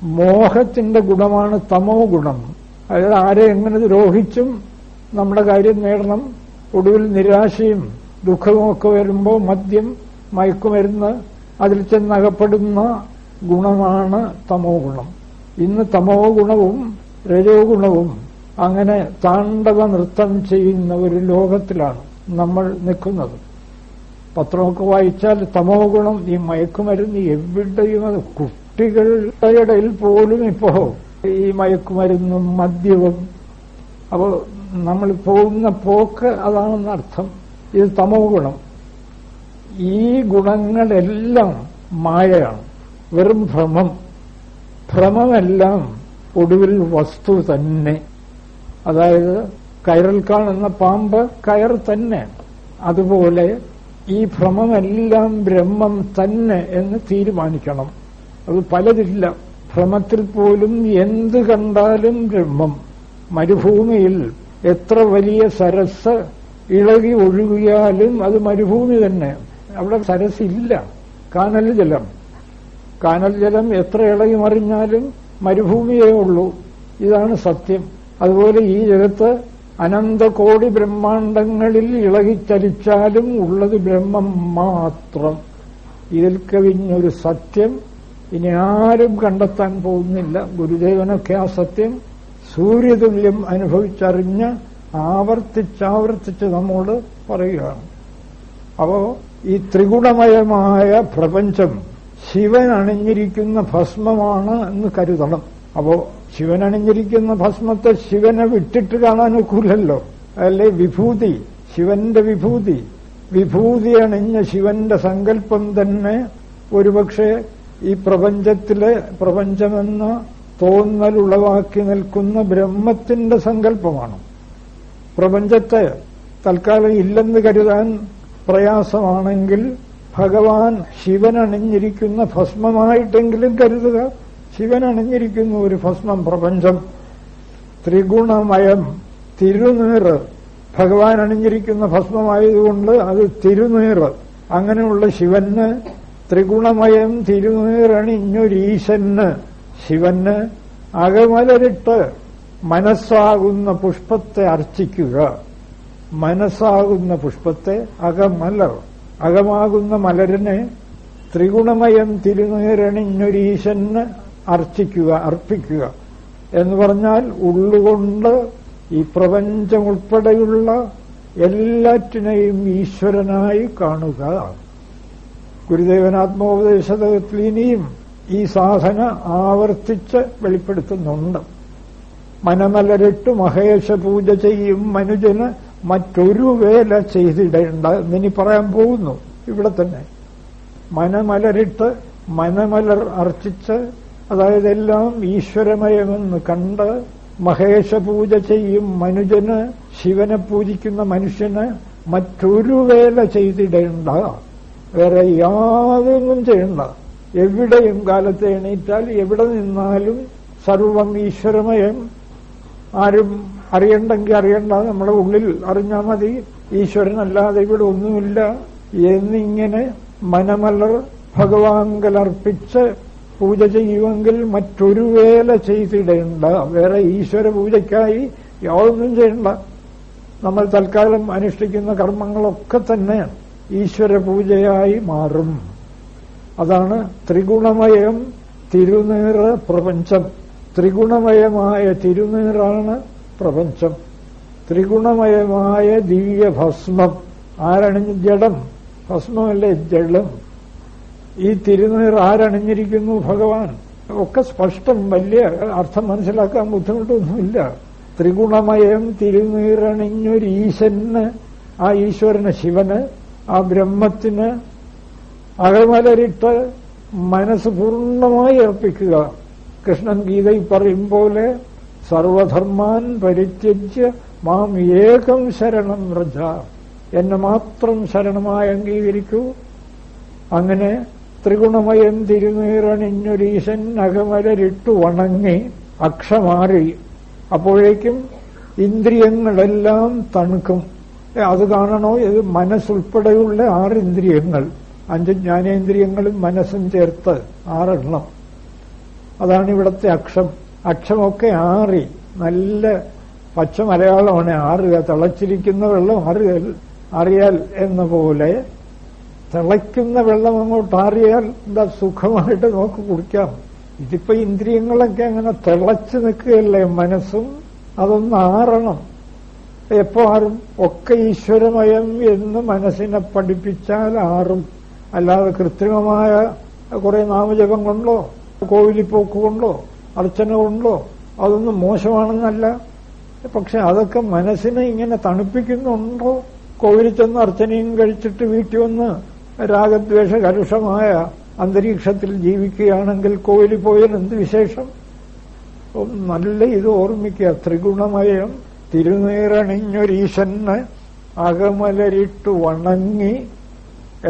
[SPEAKER 1] മോഹത്തിന്റെ ഗുണമാണ് തമോ ഗുണം. അതായത് ആരെ എങ്ങനെ ദ്രോഹിച്ചും നമ്മുടെ കാര്യം നേടണം. ഒടുവിൽ നിരാശയും ദുഃഖവുമൊക്കെ വരുമ്പോൾ മദ്യം, മയക്കുമരുന്ന്, അതിൽ ചെന്നകപ്പെടുന്ന ഗുണമാണ് തമോ ഗുണം. ഇന്ന് തമോ ഗുണവും രജോ ഗുണവും അങ്ങനെ താണ്ഡവ നൃത്തം ചെയ്യുന്ന ഒരു ലോകത്തിലാണ് നമ്മൾ നിൽക്കുന്നത്. പത്രമൊക്കെ വായിച്ചാൽ തമോ ഗുണം, ഈ മയക്കുമരുന്ന് എവിടെയും, അത് കുട്ടികളുടെ ഇടയിൽ പോലും ഇപ്പോ ഈ മയക്കുമരുന്നും മദ്യവും. അപ്പോൾ നമ്മൾ പോകുന്ന പോക്ക് അതാണെന്നർത്ഥം. ഇത് തമോ ഗുണം. ഈ ഗുണങ്ങളെല്ലാം മായയാണ്, വെറും ഭ്രമം. ഭ്രമമെല്ലാം ഒടുവിൽ വസ്തു തന്നെ. അതായത് കയറിൽ കാണുന്ന പാമ്പ് കയർ തന്നെ. അതുപോലെ ഈ ഭ്രമമെല്ലാം ബ്രഹ്മം തന്നെ എന്ന് തീരുമാനിക്കണം. അത് പലതില്ല. ഭ്രമത്തിൽ പോലും എന്ത് കണ്ടാലും ബ്രഹ്മം. മരുഭൂമിയിൽ എത്ര വലിയ സരസ് ഇളകി ഒഴുകിയാലും അത് മരുഭൂമി തന്നെ. അവിടെ സരസില്ല, കാനൽ ജലം. കാനൽ ജലം എത്ര ഇളകി മറിഞ്ഞാലും മരുഭൂമിയേ ഉള്ളൂ. ഇതാണ് സത്യം. അതുപോലെ ഈ ജഗത്ത് അനന്തകോടി ബ്രഹ്മാണ്ടങ്ങളിൽ ഇളകിച്ചലിച്ചാലും ഉള്ളത് ബ്രഹ്മം മാത്രം. ഇതിൽ കവിഞ്ഞൊരു സത്യം ഇനി ആരും കണ്ടെത്താൻ പോകുന്നില്ല. ഗുരുദേവനൊക്കെ ആ സത്യം സൂര്യതുല്യം അനുഭവിച്ചറിഞ്ഞ് ആവർത്തിച്ചാവർത്തിച്ച് നമ്മോട് പറയുകയാണ്. അപ്പോ ഈ ത്രിഗുണമയമായ പ്രപഞ്ചം ശിവൻ അണിഞ്ഞിരിക്കുന്ന ഭസ്മമാണ് എന്ന് കരുതണം. അപ്പോ ശിവൻ അണിഞ്ഞിരിക്കുന്ന ഭസ്മത്തെ ശിവനെ വിട്ടിട്ട് കാണാൻ ഒക്കില്ലല്ലോ. അല്ലേ വിഭൂതി, ശിവന്റെ വിഭൂതി. വിഭൂതി അണിഞ്ഞ ശിവന്റെ സങ്കല്പം തന്നെ ഒരുപക്ഷെ ഈ പ്രപഞ്ചത്തിലെ പ്രപഞ്ചമെന്ന തോന്നലുളവാക്കി നിൽക്കുന്ന ബ്രഹ്മത്തിന്റെ സങ്കല്പമാണ്. പ്രപഞ്ചത്തെ തൽക്കാലം ഇല്ലെന്ന് കരുതാൻ പ്രയാസമാണെങ്കിൽ ഭഗവാൻ ശിവൻ അണിഞ്ഞിരിക്കുന്ന ഭസ്മമായിട്ടെങ്കിലും കരുതുക. ശിവൻ അണിഞ്ഞിരിക്കുന്ന ഒരു ഭസ്മം പ്രപഞ്ചം. ത്രിഗുണമയം, തിരുനീറ്. ഭഗവാൻ അണിഞ്ഞിരിക്കുന്ന ഭസ്മമായതുകൊണ്ട് അത് തിരുനീറ്. അങ്ങനെയുള്ള ശിവന് ത്രിഗുണമയം തിരുനീറണിഞ്ഞൊരീശന് ശിവന് അകമലരിട്ട് മനസ്സാകുന്ന പുഷ്പത്തെ അർച്ചിക്കുക. മനസ്സാകുന്ന പുഷ്പത്തെ അകമാകുന്ന മലരിനെ ത്രിഗുണമയം തിരുനീറണിഞ്ഞൊരീശന് അർപ്പിക്കുക എന്ന് പറഞ്ഞാൽ ഉള്ളുകൊണ്ട് ഈ പ്രപഞ്ചം ഉൾപ്പെടെയുള്ള എല്ലാറ്റിനെയും ഈശ്വരനായി കാണുക. ഗുരുദേവൻ ആത്മോപദേശത്തിൽ ഇനിയും ഈ സാധന ആവർത്തിച്ച് വെളിപ്പെടുത്തുന്നുണ്ട്. മനമലരിട്ട് മഹേശ പൂജ ചെയ്യും മനുജന് മറ്റൊരു വേല ചെയ്തിടേണ്ട എന്നിനി പറയാൻ പോകുന്നു. ഇവിടെ തന്നെ മനമലരിട്ട് മനമലർ അർച്ചിച്ച്, അതായത് എല്ലാം ഈശ്വരമയമെന്ന് കണ്ട് മഹേശ പൂജ ചെയ്യും മനുജന്, ശിവനെ പൂജിക്കുന്ന മനുഷ്യന് മറ്റൊരു വേല ചെയ്തിടേണ്ട, വേറെ യാതൊന്നും ചെയ്യണ്ട. എവിടെയും കാലത്ത് എണീറ്റാൽ എവിടെ നിന്നാലും സർവം ഈശ്വരമയം. ആരും അറിയണ്ടെങ്കിൽ അറിയണ്ട, നമ്മുടെ ഉള്ളിൽ അറിഞ്ഞാൽ മതി, ഈശ്വരനല്ലാതെ ഇവിടെ ഒന്നുമില്ല എന്നിങ്ങനെ മനമലർ ഭഗവാൻകലർപ്പിച്ച് പൂജ ചെയ്യുമെങ്കിൽ മറ്റൊരു വേല ചെയ്തിടേണ്ട, വേറെ ഈശ്വര പൂജയ്ക്കായി യാതൊന്നും ചെയ്യണ്ട. നമ്മൾ തൽക്കാലം അനുഷ്ഠിക്കുന്ന കർമ്മങ്ങളൊക്കെ തന്നെ ഈശ്വര പൂജയായി മാറും. അതാണ് ത്രിഗുണമയം തിരുനീറ് പ്രപഞ്ചം. ത്രിഗുണമയമായ തിരുനീറാണ് പ്രപഞ്ചം. ത്രിഗുണമയമായ ദിവ്യഭസ്മം ആരണിഞ്ഞ ജഡം, ഭസ്മമല്ലേ ജഡം. ഈ തിരുനീർ ആരണിഞ്ഞിരിക്കുന്നു? ഭഗവാൻ. ഒക്കെ സ്പഷ്ടം, വലിയ അർത്ഥം മനസ്സിലാക്കാൻ ബുദ്ധിമുട്ടൊന്നുമില്ല. ത്രിഗുണമയം തിരുനീറണിഞ്ഞൊരീശന്, ആ ഈശ്വരന് ശിവന്, ആ ബ്രഹ്മത്തിന് അകമലരിട്ട് മനസ്സ് പൂർണ്ണമായി അർപ്പിക്കുക. കൃഷ്ണൻ ഗീതയിൽ പറയും പോലെ സർവധർമാൻ പരിത്യജ്യ മാം ഏകം ശരണം വ്രജ, എന്നെ മാത്രം ശരണമായി അംഗീകരിക്കൂ. അങ്ങനെ ത്രിഗുണമയം തിരുനീറണിഞ്ഞൊരീശൻ അകമലരിട്ടു വണങ്ങി അക്ഷമാറി. അപ്പോഴേക്കും ഇന്ദ്രിയങ്ങളെല്ലാം തണുക്കും. അത് കാണണോ? ഇത് മനസ്സുൾപ്പെടെയുള്ള 6 ഇന്ദ്രിയങ്ങൾ, 5 ജ്ഞാനേന്ദ്രിയങ്ങളും മനസ്സും ചേർത്ത് 6 എണ്ണം. അതാണ് ഇവിടുത്തെ അക്ഷം. അക്ഷമൊക്കെ ആറി, നല്ല പച്ച മലയാളമാണ് ആറുക. തിളച്ചിരിക്കുന്ന വെള്ളം അറിയാൽ എന്ന പോലെ തിളയ്ക്കുന്ന വെള്ളം അങ്ങോട്ട് ആറിയാൽ എന്താ സുഖമായിട്ട് നമുക്ക് കുടിക്കാം. ഇതിപ്പോ ഇന്ദ്രിയങ്ങളൊക്കെ അങ്ങനെ തിളച്ചു നിൽക്കുകയല്ലേ, മനസ്സും അതൊന്ന് ആറണം. എപ്പോ ആറും? ഒക്കെ ഈശ്വരമയം എന്ന് മനസ്സിനെ പഠിപ്പിച്ചാൽ ആറും. അല്ലാതെ കൃത്രിമമായ കുറെ നാമജപം കൊണ്ടോ കോവിലിപ്പോക്ക് കൊണ്ടോ അർച്ചന കൊണ്ടോ അതൊന്നും മോശമാണെന്നല്ല. പക്ഷെ അതൊക്കെ മനസ്സിനെ ഇങ്ങനെ തണുപ്പിക്കുന്നുണ്ടോ? കോവിലിൽ ചെന്ന് അർച്ചനയും കഴിച്ചിട്ട് വീട്ടിൽ വന്ന് രാഗദ്വേഷ കലുഷമായ അന്തരീക്ഷത്തിൽ ജീവിക്കുകയാണെങ്കിൽ കോവിലിൽ പോയാൽ എന്ത് വിശേഷം? നല്ല ഇത് ഓർമ്മിക്കുക. ത്രിഗുണമയം തിരുനീറണിഞ്ഞൊരീശന് അകമലരിട്ടു വണങ്ങി.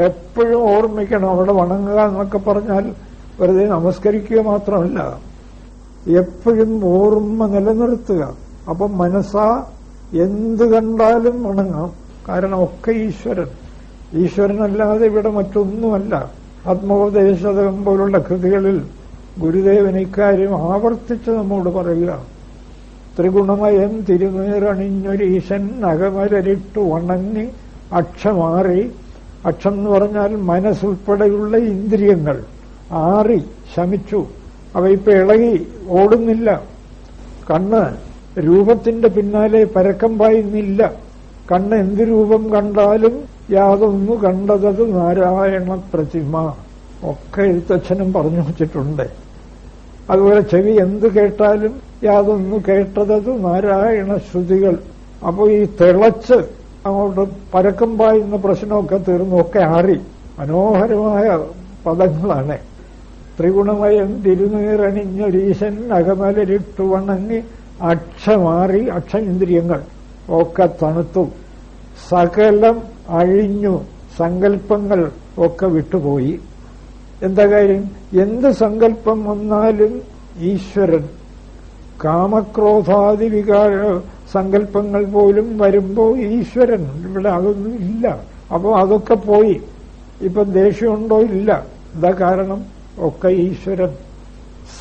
[SPEAKER 1] എപ്പോഴും ഓർമ്മിക്കണം, അവിടെ വണങ്ങുക എന്നൊക്കെ പറഞ്ഞാൽ വെറുതെ നമസ്കരിക്കുക മാത്രമല്ല, എപ്പോഴും ഓർമ്മ നിലനിർത്തുക. അപ്പം മനസ്സാ എന്ത് കണ്ടാലും വണങ്ങാം. കാരണം ഒക്കെ ഈശ്വരനല്ലാതെ ഇവിടെ മറ്റൊന്നുമല്ല. ആത്മോപദേശതകം പോലുള്ള കൃതികളിൽ ഗുരുദേവൻ ഇക്കാര്യം ആവർത്തിച്ച് നമ്മോട് പറയുക. ത്രിഗുണമയം തിരുനീറണിഞ്ഞൊരീശൻ അകമലരിട്ടു വണങ്ങി അക്ഷമാറി. അക്ഷം എന്ന് പറഞ്ഞാൽ മനസ്സുൾപ്പെടെയുള്ള ഇന്ദ്രിയങ്ങൾ ആറി ശമിച്ചു. അവ ഇപ്പൊ ഇളകി ഓടുന്നില്ല. കണ്ണ് രൂപത്തിന്റെ പിന്നാലെ പരക്കം പായുന്നില്ല. കണ്ണ് എന്ത് രൂപം കണ്ടാലും യാതൊന്നു കണ്ടതത് നാരായണ പ്രതിമ, ഒക്കെ എഴുത്തച്ഛനും പറഞ്ഞു വച്ചിട്ടുണ്ട്. അതുപോലെ ചെവി എന്ത് കേട്ടാലും യാതൊന്നു കേട്ടതത് നാരായണ ശ്രുതികൾ. അപ്പോൾ ഈ തിളച്ച് അങ്ങോട്ട് പരക്കം പായുന്ന പ്രശ്നമൊക്കെ തീർന്നു, ഒക്കെ ആറി. മനോഹരമായ പദങ്ങളാണ്. ത്രിഗുണമയം തിരുനീറണിഞ്ഞൊരീശൻ അകമലരിട്ടു വണങ്ങി അക്ഷമാറി. അക്ഷേന്ദ്രിയങ്ങൾ ഒക്കെ തണുത്തു, സകലം അഴിഞ്ഞു, സങ്കല്പങ്ങൾ ഒക്കെ വിട്ടുപോയി. എന്താ കാര്യം? എന്ത് സങ്കല്പം വന്നാലും ഈശ്വരൻ. കാമക്രോധാദി വികാര സങ്കല്പങ്ങൾ പോലും വരുമ്പോ ഈശ്വരൻ. ഇവിടെ അതൊന്നും ഇല്ല. അപ്പോ അതൊക്കെ പോയി. ഇപ്പൊ ദേഷ്യമുണ്ടോ? ഇല്ല. എന്താ കാരണം? ഒക്കെ ഈശ്വരൻ.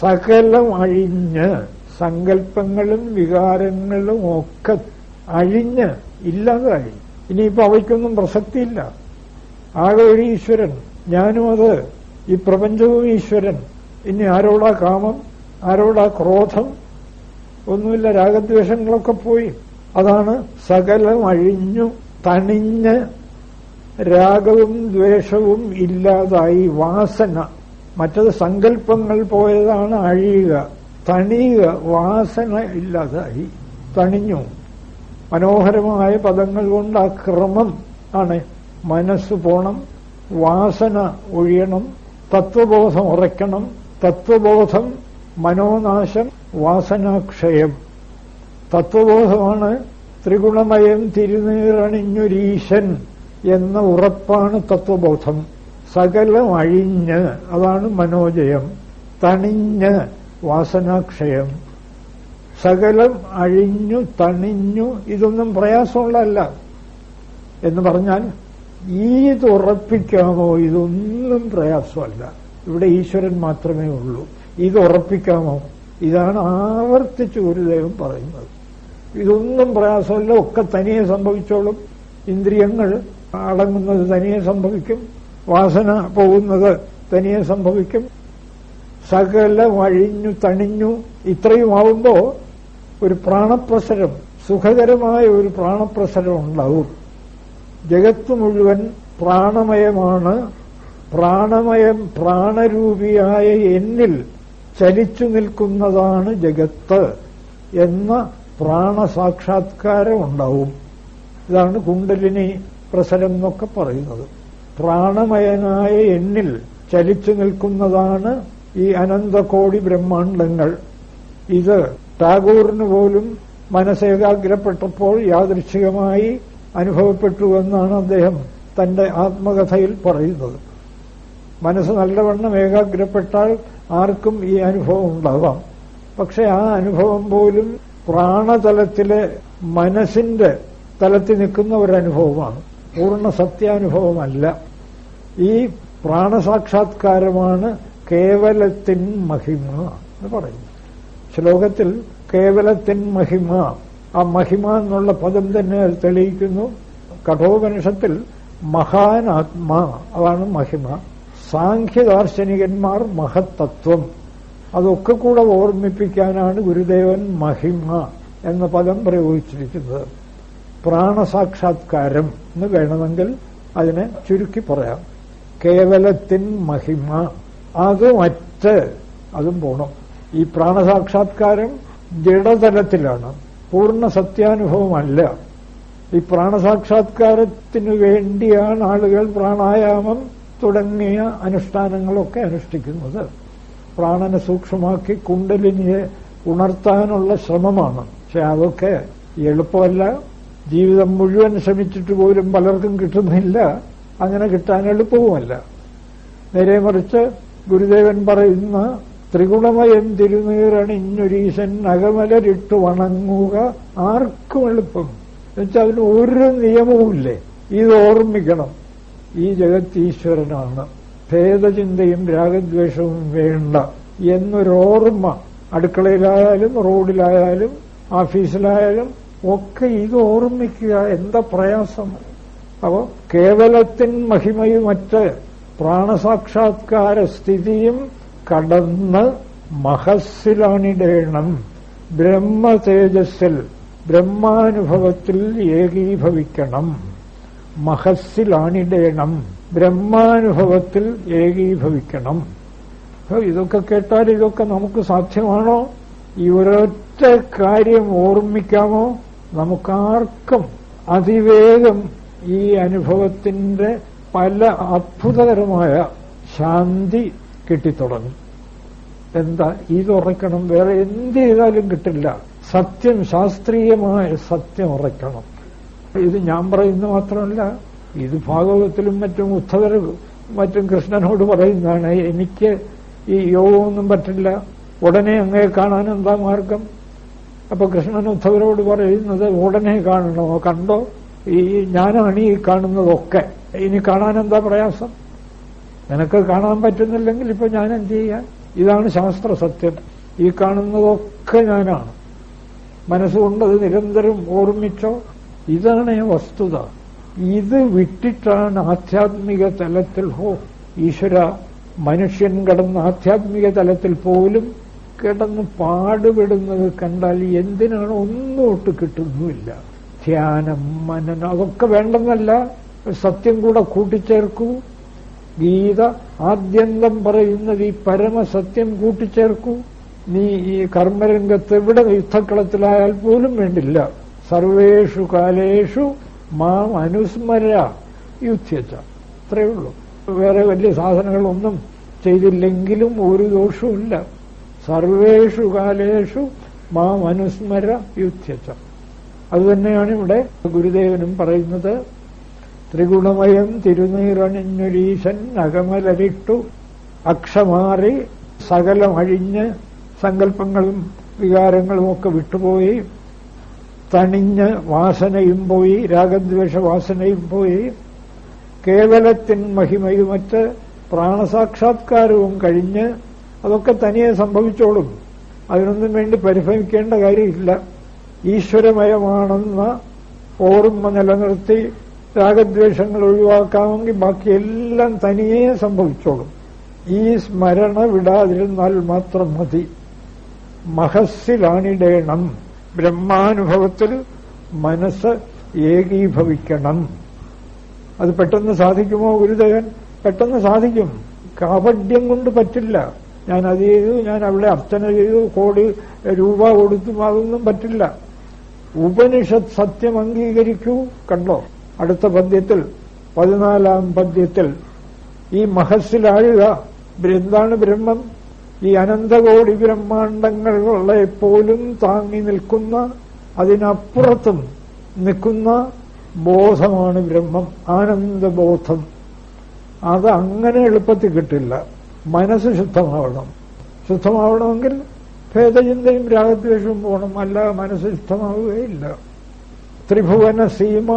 [SPEAKER 1] സകലം അഴിഞ്ഞ്, സങ്കല്പങ്ങളും വികാരങ്ങളും ഒക്കെ അഴിഞ്ഞ് ഇല്ലാതായി. ഇനിയിപ്പോ അവയ്ക്കൊന്നും പ്രസക്തിയില്ല. ആകെ ഒരു ഈശ്വരൻ, ഞാനും അത്, ഈ പ്രപഞ്ചവും ഈശ്വരൻ. ഇനി ആരോടാ കാമം, ആരോടാ ക്രോധം? ഒന്നുമില്ല. രാഗദ്വേഷങ്ങളൊക്കെ പോയി. അതാണ് സകലം അഴിഞ്ഞു തണിഞ്ഞ് രാഗവും ദ്വേഷവും ഇല്ലാതായി. വാസന, മറ്റത് സങ്കല്പങ്ങൾ പോയതാണ് അഴിയുക, തണിയുക. വാസന ഇല്ലാതായി, തണിഞ്ഞു. മനോഹരമായ പദങ്ങൾ കൊണ്ട് ആ ക്രമം ആണ്. മനസ്സ് പോണം, വാസന ഒഴിയണം, തത്വബോധം ഉറയ്ക്കണം. തത്വബോധം മനോനാശം, വാസനാക്ഷയം. തത്വബോധമാണ് ത്രിഗുണമയം തിരുനീറണിഞ്ഞൊരീശൻ എന്ന ഉറപ്പാണ് തത്വബോധം. സകലം അഴിഞ്ഞ്, അതാണ് മനോജയം. തണിഞ്ഞ്, വാസനാക്ഷയം. സകലം അഴിഞ്ഞു തണിഞ്ഞു. ഇതൊന്നും പ്രയാസമുള്ളതല്ല എന്ന് പറഞ്ഞാൽ ഇത് ഉറപ്പിക്കാമോ? ഇതൊന്നും പ്രയാസമല്ല. ഇവിടെ ഈശ്വരൻ മാത്രമേ ഉള്ളൂ. ഇത് ഉറപ്പിക്കാമോ? ഇതാണ് ആവർത്തിച്ച് ഗുരുദേവൻ പറയുന്നത്. ഇതൊന്നും പ്രയാസമല്ല, ഒക്കെ തനിയെ സംഭവിച്ചോളും. ഇന്ദ്രിയങ്ങൾ അടങ്ങുന്നത് തനിയെ സംഭവിക്കും, വാസന പോകുന്നത് തനിയെ സംഭവിക്കും. സകലം അഴിഞ്ഞു തണിഞ്ഞു. ഇത്രയുമാവുമ്പോ ഒരു പ്രാണപ്രസരം, സുഖകരമായ ഒരു പ്രാണപ്രസരം ഉണ്ടാവും. ജഗത്ത് മുഴുവൻ പ്രാണമയമാണ്. പ്രാണമയം, പ്രാണരൂപിയായ എന്നിൽ ചലിച്ചു നിൽക്കുന്നതാണ് ജഗത്ത് എന്ന പ്രാണസാക്ഷാത്കാരം ഉണ്ടാവും. ഇതാണ് കുണ്ടലിനി പ്രസരം എന്നൊക്കെ പറയുന്നത്. പ്രാണമയനായ എന്നിൽ ചലിച്ചു നിൽക്കുന്നതാണ് ഈ അനന്തകോടി ബ്രഹ്മാണ്ടങ്ങൾ. ഇത് ടാഗോറിന് പോലും മനസ്സേകാഗ്രപ്പെട്ടപ്പോൾ യാദൃച്ഛികമായി അനുഭവപ്പെട്ടുവെന്നാണ് അദ്ദേഹം തന്റെ ആത്മകഥയിൽ പറയുന്നത്. മനസ്സ് നല്ലവണ്ണം ഏകാഗ്രപ്പെട്ടാൽ ആർക്കും ഈ അനുഭവം ഉണ്ടാവാം. പക്ഷെ ആ അനുഭവം പോലും പ്രാണതലത്തിലെ മനസ്സിന്റെ തലത്തിൽ നിൽക്കുന്ന ഒരനുഭവമാണ്, പൂർണ്ണ സത്യാനുഭവമല്ല. ഈ പ്രാണസാക്ഷാത്കാരമാണ് കേവലത്തിൻ മഹിമ എന്ന് പറയുന്നു. ശ്ലോകത്തിൽ കേവലത്തിൻ മഹിമ, ആ മഹിമ എന്നുള്ള പദം തന്നെ അത് തെളിയിക്കുന്നു. കഠോപനിഷത്തിൽ മഹാനാത്മാ, അതാണ് മഹിമ. സാഖ്യദാർശനികന്മാർ മഹത്തത്വം, അതൊക്കെ കൂടെ ഓർമ്മിപ്പിക്കാനാണ് ഗുരുദേവൻ മഹിമ എന്ന പദം പ്രയോഗിച്ചിരിക്കുന്നത്. പ്രാണസാക്ഷാത്കാരം എന്ന് വേണമെങ്കിൽ അതിനെ ചുരുക്കി പറയാം. കേവലത്തിൻ മഹിമ, അത് മറ്റ്, അതും പോണം. ഈ പ്രാണസാക്ഷാത്കാരം ജഡതലത്തിലാണ്, പൂർണ്ണ സത്യാനുഭവമല്ല. ഈ പ്രാണസാക്ഷാത്കാരത്തിനു വേണ്ടിയാണ് ആളുകൾ പ്രാണായാമം തുടങ്ങിയ അനുഷ്ഠാനങ്ങളൊക്കെ അനുഷ്ഠിക്കുന്നത്. പ്രാണനെ സൂക്ഷ്മമാക്കി കുണ്ടലിനിയെ ഉണർത്താനുള്ള ശ്രമമാണ്. പക്ഷെ അതൊക്കെ എളുപ്പമല്ല. ജീവിതം മുഴുവൻ ശ്രമിച്ചിട്ട് പോലും പലർക്കും കിട്ടുന്നില്ല. അങ്ങനെ കിട്ടാൻ എളുപ്പവുമല്ല. നേരെ മറിച്ച് ഗുരുദേവൻ പറയുന്ന ത്രിഗുണമയം തിരുനീറണിഞ്ഞൊരീശൻ അകമലരിട്ടു വണങ്ങുക ആർക്കും എളുപ്പം. എന്നുവെച്ചാൽ അതിന് ഒരു നിയമവുമില്ലേ. ഇത് ഓർമ്മിക്കണം, ഈ ജഗത്ത് ഈശ്വരനാണ്, ഭേദചിന്തയും രാഗദ്വേഷവും വേണ്ട എന്നൊരോർമ്മ. അടുക്കളയിലായാലും റോഡിലായാലും ഓഫീസിലായാലും ഒക്കെ ഇത് ഓർമ്മിക്കുക. എന്താ പ്രയാസം? അപ്പോ കേവലത്തിൻ മഹിമയുമറ്റ് പ്രാണസാക്ഷാത്കാര സ്ഥിതിയും കടന്ന് മഹസ്സിലാണിടേണം. ബ്രഹ്മ തേജസ്സിൽ, ബ്രഹ്മാനുഭവത്തിൽ ഏകീഭവിക്കണം. മഹസ്സിലാണിടേണം, ബ്രഹ്മാനുഭവത്തിൽ ഏകീഭവിക്കണം. ഇതൊക്കെ കേട്ടാൽ ഇതൊക്കെ നമുക്ക് സാധ്യമാണോ? ഈ ഒരൊറ്റ കാര്യം ഓർമ്മിക്കാമോ? നമുക്കാർക്കും അതിവേഗം ഈ അനുഭവത്തിന്റെ പല അത്ഭുതകരമായ ശാന്തി കിട്ടിത്തുടങ്ങി. എന്താ ഇത് ഉറയ്ക്കണം? വേറെ എന്ത് ചെയ്താലും കിട്ടില്ല. സത്യം, ശാസ്ത്രീയമായ സത്യം ഉറയ്ക്കണം. ഇത് ഞാൻ പറയുന്നത് മാത്രമല്ല, ഇത് ഭാഗവതത്തിലും മറ്റും ഉദ്ധവർ മറ്റും കൃഷ്ണനോട് പറയുന്നതാണ്. എനിക്ക് ഈ യോഗമൊന്നും പറ്റില്ല, ഉടനെ അങ്ങയെ കാണാൻ എന്താ മാർഗം? അപ്പൊ കൃഷ്ണൻ ഉദ്ധവരോട് പറയുന്നത് ഉടനെ കാണണോ? കണ്ടോ, ഈ ഞാനാണ് ഈ കാണുന്നതൊക്കെ, ഇനി കാണാൻ എന്താ പ്രയാസം? നിനക്ക് കാണാൻ പറ്റുന്നില്ലെങ്കിൽ ഇപ്പൊ ഞാൻ എന്ത് ചെയ്യാൻ? ഇതാണ് ശാസ്ത്ര സത്യം. ഈ കാണുന്നതൊക്കെ ഞാനാണ്. മനസ്സുകൊണ്ട് അത് നിരന്തരം ഓർമ്മിച്ചോ. ഇതാണ് വസ്തുത. ഇത് വിട്ടിട്ടാണ് ആധ്യാത്മിക തലത്തിൽ ഈശ്വര മനുഷ്യൻ കിടന്ന് ആധ്യാത്മിക തലത്തിൽ പോലും കിടന്ന് പാടുപെടുന്നത് കണ്ടാൽ എന്തിനാണ് ഒന്നും കിട്ടുന്നുമില്ല. ധ്യാനം, മനനം അതൊക്കെ വേണ്ടെന്നല്ല, സത്യം കൂടെ കൂട്ടിച്ചേർക്കൂ. ഗീത ആദ്യന്തം പറയുന്നത് ഈ പരമസത്യം കൂട്ടിച്ചേർക്കൂ. നീ ഈ കർമ്മരംഗത്ത് എവിടെ യുദ്ധക്കളത്തിലായാൽ പോലും വേണ്ടില്ല. സർവേഷു കാലേഷു മാം അനുസ്മര യുദ്ധ്യച്ച. അത്രയേ ഉള്ളൂ. വേറെ വലിയ സാധനങ്ങളൊന്നും ചെയ്തില്ലെങ്കിലും ഒരു ദോഷവുമില്ല. സർവേഷു കാലേഷു മാം അനുസ്മര യുദ്ധ്യച്ച. അതുതന്നെയാണ് ഇവിടെ ഗുരുദേവനും പറയുന്നത്. ത്രിഗുണമയം തിരുനീറണിഞ്ഞൊരീശൻ അകമലരിട്ടു അക്ഷമാറി സകലമഴിഞ്ഞ് സങ്കല്പങ്ങളും വികാരങ്ങളും ഒക്കെ വിട്ടുപോയി, തണിഞ്ഞ് വാസനയും പോയി, രാഗദ്വേഷ വാസനയും പോയി, കേവലത്തിൻ മഹിമയുമറ്റ് പ്രാണസാക്ഷാത്കാരവും കഴിഞ്ഞ് അതൊക്കെ തനിയെ സംഭവിച്ചോളും. അതിനൊന്നും വേണ്ടി പരിഭ്രമിക്കേണ്ട കാര്യമില്ല. ഈശ്വരമയമാണെന്ന ഓർമ്മ നിലനിർത്തി രാഗദ്വേഷങ്ങൾ ഒഴിവാക്കാമെങ്കിൽ ബാക്കിയെല്ലാം തനിയെ സംഭവിച്ചോളും. ഈ സ്മരണ വിടാതിരുന്നാൽ മാത്രം മതി. മഹസ്സിലാണിടേണം. ബ്രഹ്മാനുഭവത്തിൽ മനസ്സ് ഏകീഭവിക്കണം. അത് പെട്ടെന്ന് സാധിക്കുമോ ഗുരുദേവൻ? പെട്ടെന്ന് സാധിക്കും. കാപഢ്യം കൊണ്ട് പറ്റില്ല. ഞാൻ അത് ചെയ്തു, ഞാൻ അവിടെ അർച്ചന ചെയ്തു, കോടി രൂപ കൊടുത്തും അതൊന്നും പറ്റില്ല. ഉപനിഷത്ത് സത്യം അംഗീകരിക്കൂ. കണ്ടോ അടുത്ത പദ്യത്തിൽ, 14-ാം പദ്യത്തിൽ ഈ മഹസ്സിലാഴുക. എന്താണ് ബ്രഹ്മം? ഈ അനന്തകോടി ബ്രഹ്മാണ്ടങ്ങളെ പോലും താങ്ങി നിൽക്കുന്ന, അതിനപ്പുറത്തും നിൽക്കുന്ന ബോധമാണ് ബ്രഹ്മം, ആനന്ദബോധം. അത് അങ്ങനെ എളുപ്പത്തിൽ കിട്ടില്ല. മനസ്സ് ശുദ്ധമാവണം. ശുദ്ധമാവണമെങ്കിൽ ഭേദചിന്തയും രാഗദ്വേഷവും പോകണം. അല്ല മനസ്സ് ശുദ്ധമാവുകയില്ല. ത്രിഭുവന സീമ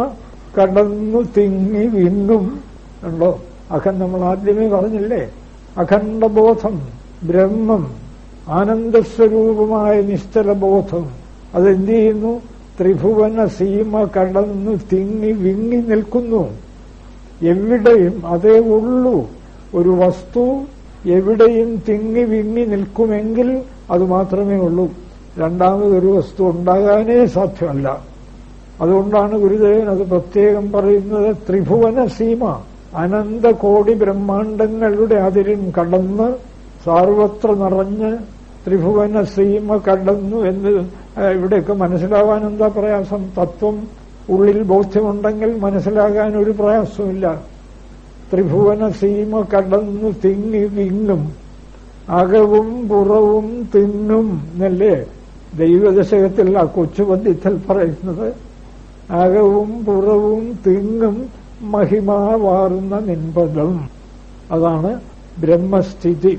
[SPEAKER 1] കടന്നു തിങ്ങി വിങ്ങും. ഉണ്ടോ? നമ്മൾ ആദ്യമേ പറഞ്ഞില്ലേ, അഖണ്ഡബോധം, ബ്രഹ്മം, ആനന്ദസ്വരൂപമായ നിശ്ചലബോധം. അതെന്ത് ചെയ്യുന്നു? ത്രിഭുവന സീമ കടന്നു തിങ്ങി വിങ്ങി നിൽക്കുന്നു. എവിടെയും അതേ ഉള്ളൂ. ഒരു വസ്തു എവിടെയും തിങ്ങി വിങ്ങി നിൽക്കുമെങ്കിൽ അത് മാത്രമേ ഉള്ളൂ. രണ്ടാമതൊരു വസ്തു ഉണ്ടാകാനേ സാധ്യമല്ല. അതുകൊണ്ടാണ് ഗുരുദേവൻ അത് പ്രത്യേകം പറയുന്നത്. ത്രിഭുവന സീമ, അനന്തകോടി ബ്രഹ്മാണ്ടങ്ങളുടെ അതിരും കടന്ന് സാർവത്ര നിറഞ്ഞ് ത്രിഭുവന സീമ കടന്നു എന്ന് ഇവിടെയൊക്കെ മനസ്സിലാവാൻ എന്താ പ്രയാസം? തത്വം ഉള്ളിൽ ബോധ്യമുണ്ടെങ്കിൽ മനസ്സിലാകാൻ ഒരു പ്രയാസമില്ല. ത്രിഭുവന സീമ കടന്നു തിങ്ങി വിങ്ങും, അകവും പുറവും തിങ്ങും എന്നല്ലേ ദൈവദശകത്തിൽ ആ കൊച്ചുപദ്യത്തിൽ പറയുന്നത്. അകവും പുറവും തിങ്ങും മഹിമാവാറുന്ന നിൻപദം. അതാണ് ബ്രഹ്മസ്ഥിതി.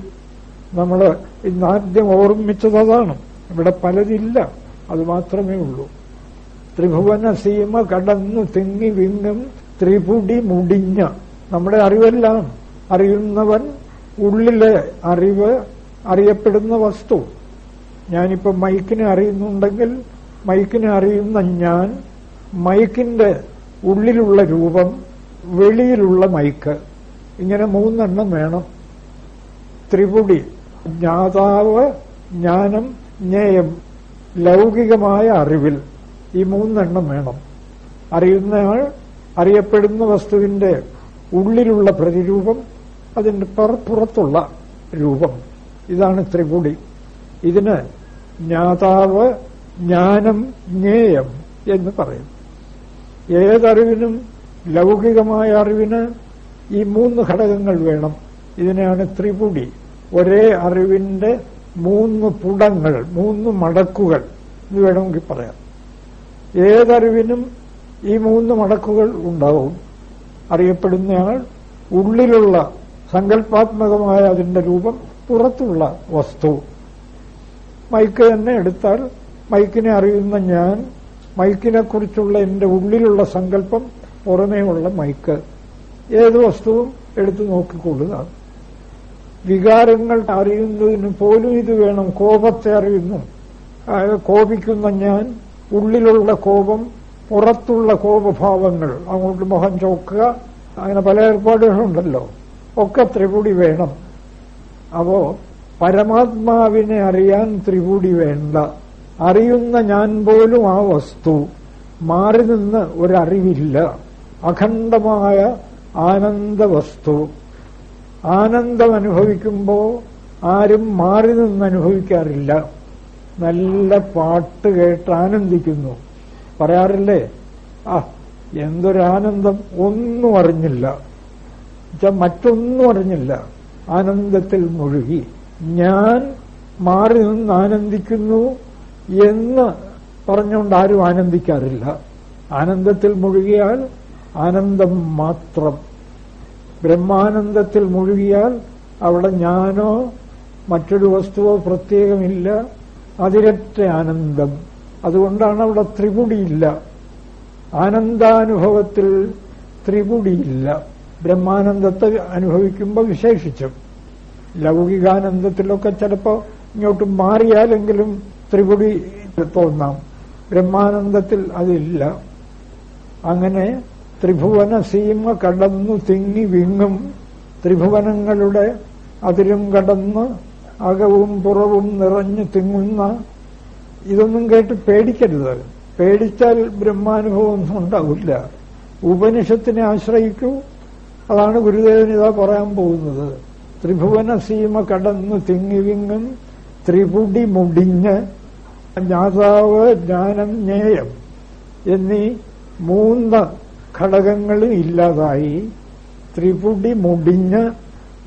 [SPEAKER 1] നമ്മൾ ഇന്നാദ്യം ഓർമ്മിച്ചതാണ്. ഇവിടെ പലതില്ല, അത് മാത്രമേ ഉള്ളൂ. ത്രിഭുവന സീമ കടന്നു തിങ്ങി വിങ്ങും ത്രിപുടി മുടിഞ്ഞ. നമ്മുടെ അറിവെല്ലാം അറിയുന്നവൻ, ഉള്ളിലെ അറിവ്, അറിയപ്പെടുന്ന വസ്തു. ഞാനിപ്പോൾ മൈക്കിനെ അറിയുന്നുണ്ടെങ്കിൽ മൈക്കിനെ അറിയുന്ന ഞാൻ, മൈക്കിന്റെ ഉള്ളിലുള്ള രൂപം, വെളിയിലുള്ള മൈക്ക്, ഇങ്ങനെ 3 എണ്ണം വേണം. ത്രിപുടി, ജ്ഞാതാവ്, ജ്ഞാനം, ജ്ഞേയം, ലൗകികമായ അറിവിൽ ഈ 3 എണ്ണം വേണം. അറിയുന്നയാൾ, അറിയപ്പെടുന്ന വസ്തുവിന്റെ ഉള്ളിലുള്ള പ്രതിരൂപം, അതിന്റെ പുറത്തുള്ള രൂപം. ഇതാണ് ത്രിപുടി. ഇതിന് ജ്ഞാതാവ്, ജ്ഞാനം, ജ്ഞേയം എന്ന് പറയും. ഏതറിവിനും, ലൗകികമായ അറിവിന് ഈ 3 ഘടകങ്ങൾ വേണം. ഇതിനെയാണ് ത്രിപുടി. ഒരേ അറിവിന്റെ 3 പുടങ്ങൾ, 3 മടക്കുകൾ എന്ന് വേണമെങ്കിൽ പറയാം. ഏതറിവിനും ഈ 3 മടക്കുകൾ ഉണ്ടാവും. അറിയപ്പെടുന്നയാൾ, ഉള്ളിലുള്ള സങ്കല്പാത്മകമായ അതിന്റെ രൂപം, പുറത്തുള്ള വസ്തു. മൈക്ക് തന്നെ എടുത്താൽ മൈക്കിനെ അറിയുന്ന ഞാൻ, മൈക്കിനെക്കുറിച്ചുള്ള എന്റെ ഉള്ളിലുള്ള സങ്കല്പം, പുറമേയുള്ള മൈക്ക്. ഏത് വസ്തുവും എടുത്തു നോക്കിക്കൊള്ളുക. വികാരങ്ങൾ അറിയുന്നതിന് പോലും ഇത് വേണം. കോപത്തെ അറിയുന്നു. കോപിക്കുന്ന ഞാൻ, ഉള്ളിലുള്ള കോപം, പുറത്തുള്ള കോപഭാവങ്ങൾ, അങ്ങോട്ട് മുഖം ചോക്കുക, അങ്ങനെ പല ഏർപ്പാടുകളുണ്ടല്ലോ, ഒക്കെ ത്രിപുടി വേണം. അപ്പോ പരമാത്മാവിനെ അറിയാൻ ത്രിപുടി വേണ്ട. അറിയുന്ന ഞാൻ പോലും ആ വസ്തു, മാറി നിന്ന് ഒരറിവില്ല. അഖണ്ഡമായ ആനന്ദവസ്തു. ആനന്ദം അനുഭവിക്കുമ്പോൾ ആരും മാറി നിന്ന് അനുഭവിക്കാറില്ല. നല്ല പാട്ട് കേട്ട് ആനന്ദിക്കുന്നു. പറയാറില്ലേ, എന്തൊരാനന്ദം, ഒന്നും അറിഞ്ഞില്ല, മറ്റൊന്നും അറിഞ്ഞില്ല, ആനന്ദത്തിൽ മുഴുകി. ഞാൻ മാറി നിന്ന് ആനന്ദിക്കുന്നു എന്ന് പറഞ്ഞുകൊണ്ട് ആരും ആനന്ദിക്കാറില്ല. ആനന്ദത്തിൽ മുഴുകിയാൽ ആനന്ദം മാത്രം. ബ്രഹ്മാനന്ദത്തിൽ മുഴുകിയാൽ അവിടെ ഞാനോ മറ്റൊരു വസ്തുവോ പ്രത്യേകമില്ല, അതിരറ്റ ആനന്ദം. അതുകൊണ്ടാണ് അവിടെ ത്രിപുടിയില്ല. ആനന്ദാനുഭവത്തിൽ ത്രിപുടിയില്ല. ബ്രഹ്മാനന്ദത്തെ അനുഭവിക്കുമ്പോൾ വിശേഷിച്ചും. ലൗകികാനന്ദത്തിലൊക്കെ ചിലപ്പോൾ ഇങ്ങോട്ട് മാറിയാലെങ്കിലും ത്രിപുടി തോന്നാം. ബ്രഹ്മാനന്ദത്തിൽ അതില്ല. അങ്ങനെ ത്രിഭുവന സീമ കടന്നു തിങ്ങി വിങ്ങും. ത്രിഭുവനങ്ങളുടെ അതിരും കടന്ന് അകവും പുറവും നിറഞ്ഞു തിങ്ങുന്ന, ഇതൊന്നും കേട്ട് പേടിക്കരുത്. പേടിച്ചാൽ ബ്രഹ്മാനുഭവം ഒന്നും ഉണ്ടാവില്ല. ഉപനിഷത്തിനെ ആശ്രയിക്കൂ. അതാണ് ഗുരുദേവൻ ഇതാ പറയാൻ പോകുന്നത്. ത്രിഭുവന സീമ കടന്നു തിങ്ങി വിങ്ങും ത്രിപുടി മുടിഞ്ഞ് ജ്ഞാതാവ് ജ്ഞാനം ജ്ഞേയം എന്നീ 3 ഘടകങ്ങളും ഇല്ലാതായി. ത്രിപുടി മുടിഞ്ഞ്,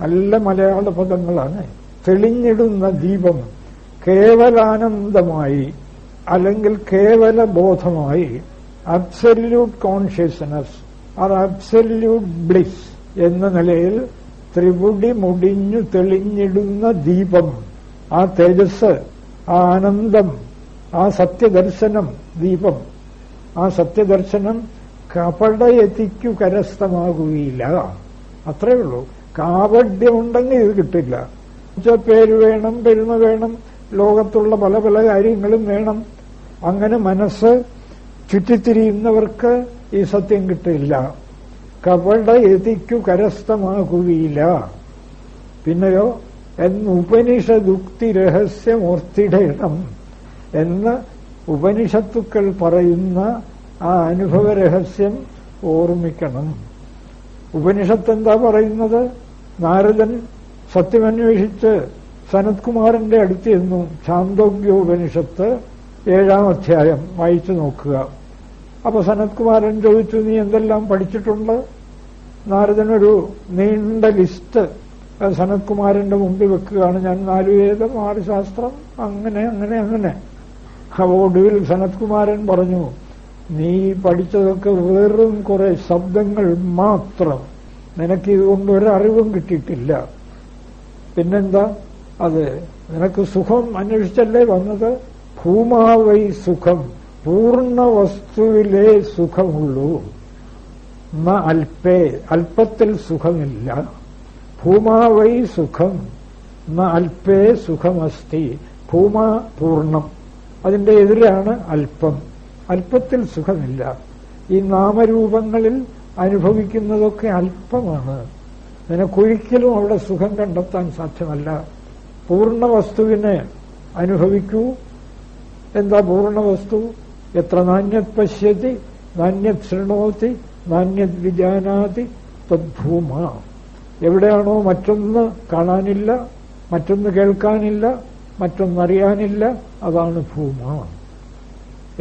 [SPEAKER 1] നല്ല മലയാള പദങ്ങളാണ്. തെളിഞ്ഞിടുന്ന ദീപം കേവലാനന്ദമായി, അല്ലെങ്കിൽ കേവല ബോധമായി, absolute consciousness or absolute bliss എന്ന നിലയിൽ ത്രിപുടി മുടിഞ്ഞു തെളിഞ്ഞിടുന്ന ദീപം, ആ തേജസ്, ആ ആനന്ദം, ആ സത്യദർശനം, ദീപം, ആ സത്യദർശനം കപടയതിക്കു കരസ്ഥമാകുകയില്ല. അത്രയേ ഉള്ളൂ. കാപഡ്യമുണ്ടെങ്കിൽ ഇത് കിട്ടില്ല. പേര് വേണം, പെരുമ വേണം, ലോകത്തുള്ള പല പല കാര്യങ്ങളും വേണം. അങ്ങനെ മനസ്സ് ചുറ്റിത്തിരിയുന്നവർക്ക് ഈ സത്യം കിട്ടില്ല. കപടയതിക്കു കരസ്ഥമാകുകയില്ല. പിന്നെയോ എന്നുപനിഷദുക്തി രഹസ്യമോർത്തിടേണം എന്ന് ഉപനിഷത്തുക്കൾ പറയുന്ന ആ അനുഭവ രഹസ്യം ഓർമ്മിക്കണം. ഉപനിഷത്ത് എന്താ പറയുന്നത്? നാരദൻ സത്യമന്വേഷിച്ച് സനത്കുമാരന്റെ അടുത്ത് ചെന്നു. ഛാന്തോഗ്യോപനിഷത്ത് 7-ാം അധ്യായം വായിച്ചു നോക്കുക. അപ്പൊ സനത്കുമാരൻ ചോദിച്ചു, നീ എന്തെല്ലാം പഠിച്ചിട്ടുണ്ട്? നാരദനൊരു നീണ്ട ലിസ്റ്റ് സനത്കുമാരന്റെ മുമ്പിൽ വെക്കുകയാണ്. ഞാൻ 4 വേദം, 6 ശാസ്ത്രം, അങ്ങനെ അങ്ങനെ അങ്ങനെ. ഒടുവിൽ സനത്കുമാരൻ പറഞ്ഞു, നീ പഠിച്ചതൊക്കെ വെറും കുറെ ശബ്ദങ്ങൾ മാത്രം, നിനക്ക് ഇതുകൊണ്ട് ഒരറിവും കിട്ടിയിട്ടില്ല. പിന്നെന്താ അത്? നിനക്ക് സുഖം അന്വേഷിച്ചല്ലേ വന്നത്? ഭൂമാവൈ സുഖം, പൂർണ്ണ വസ്തുവിലേ സുഖമുള്ളൂ. അല്പേ, അല്പത്തിൽ സുഖമില്ല. ഭൂമാവൈ സുഖം അല്പേ സുഖമസ്തി. ഭൂമ പൂർണ്ണം, അതിന്റെ എതിരാണ് അല്പം. അല്പത്തിൽ സുഖമില്ല. ഈ നാമരൂപങ്ങളിൽ അനുഭവിക്കുന്നതൊക്കെ അല്പമാണ്. നിനക്കൊരിക്കലും അവിടെ സുഖം കണ്ടെത്താൻ സാധ്യമല്ല. പൂർണ്ണ വസ്തുവിനെ അനുഭവിക്കൂ. എന്താ പൂർണ്ണ വസ്തു? എത്ര നാന്യത് പശ്യതി നാന്യത് ശൃണോതി നാന്യത് വിജാനാതി തദ്ഭൂമ. എവിടെയാണോ മറ്റൊന്ന് കാണാനില്ല, മറ്റൊന്ന് കേൾക്കാനില്ല, മറ്റൊന്നറിയാനില്ല, അതാണ് ഭൂമ.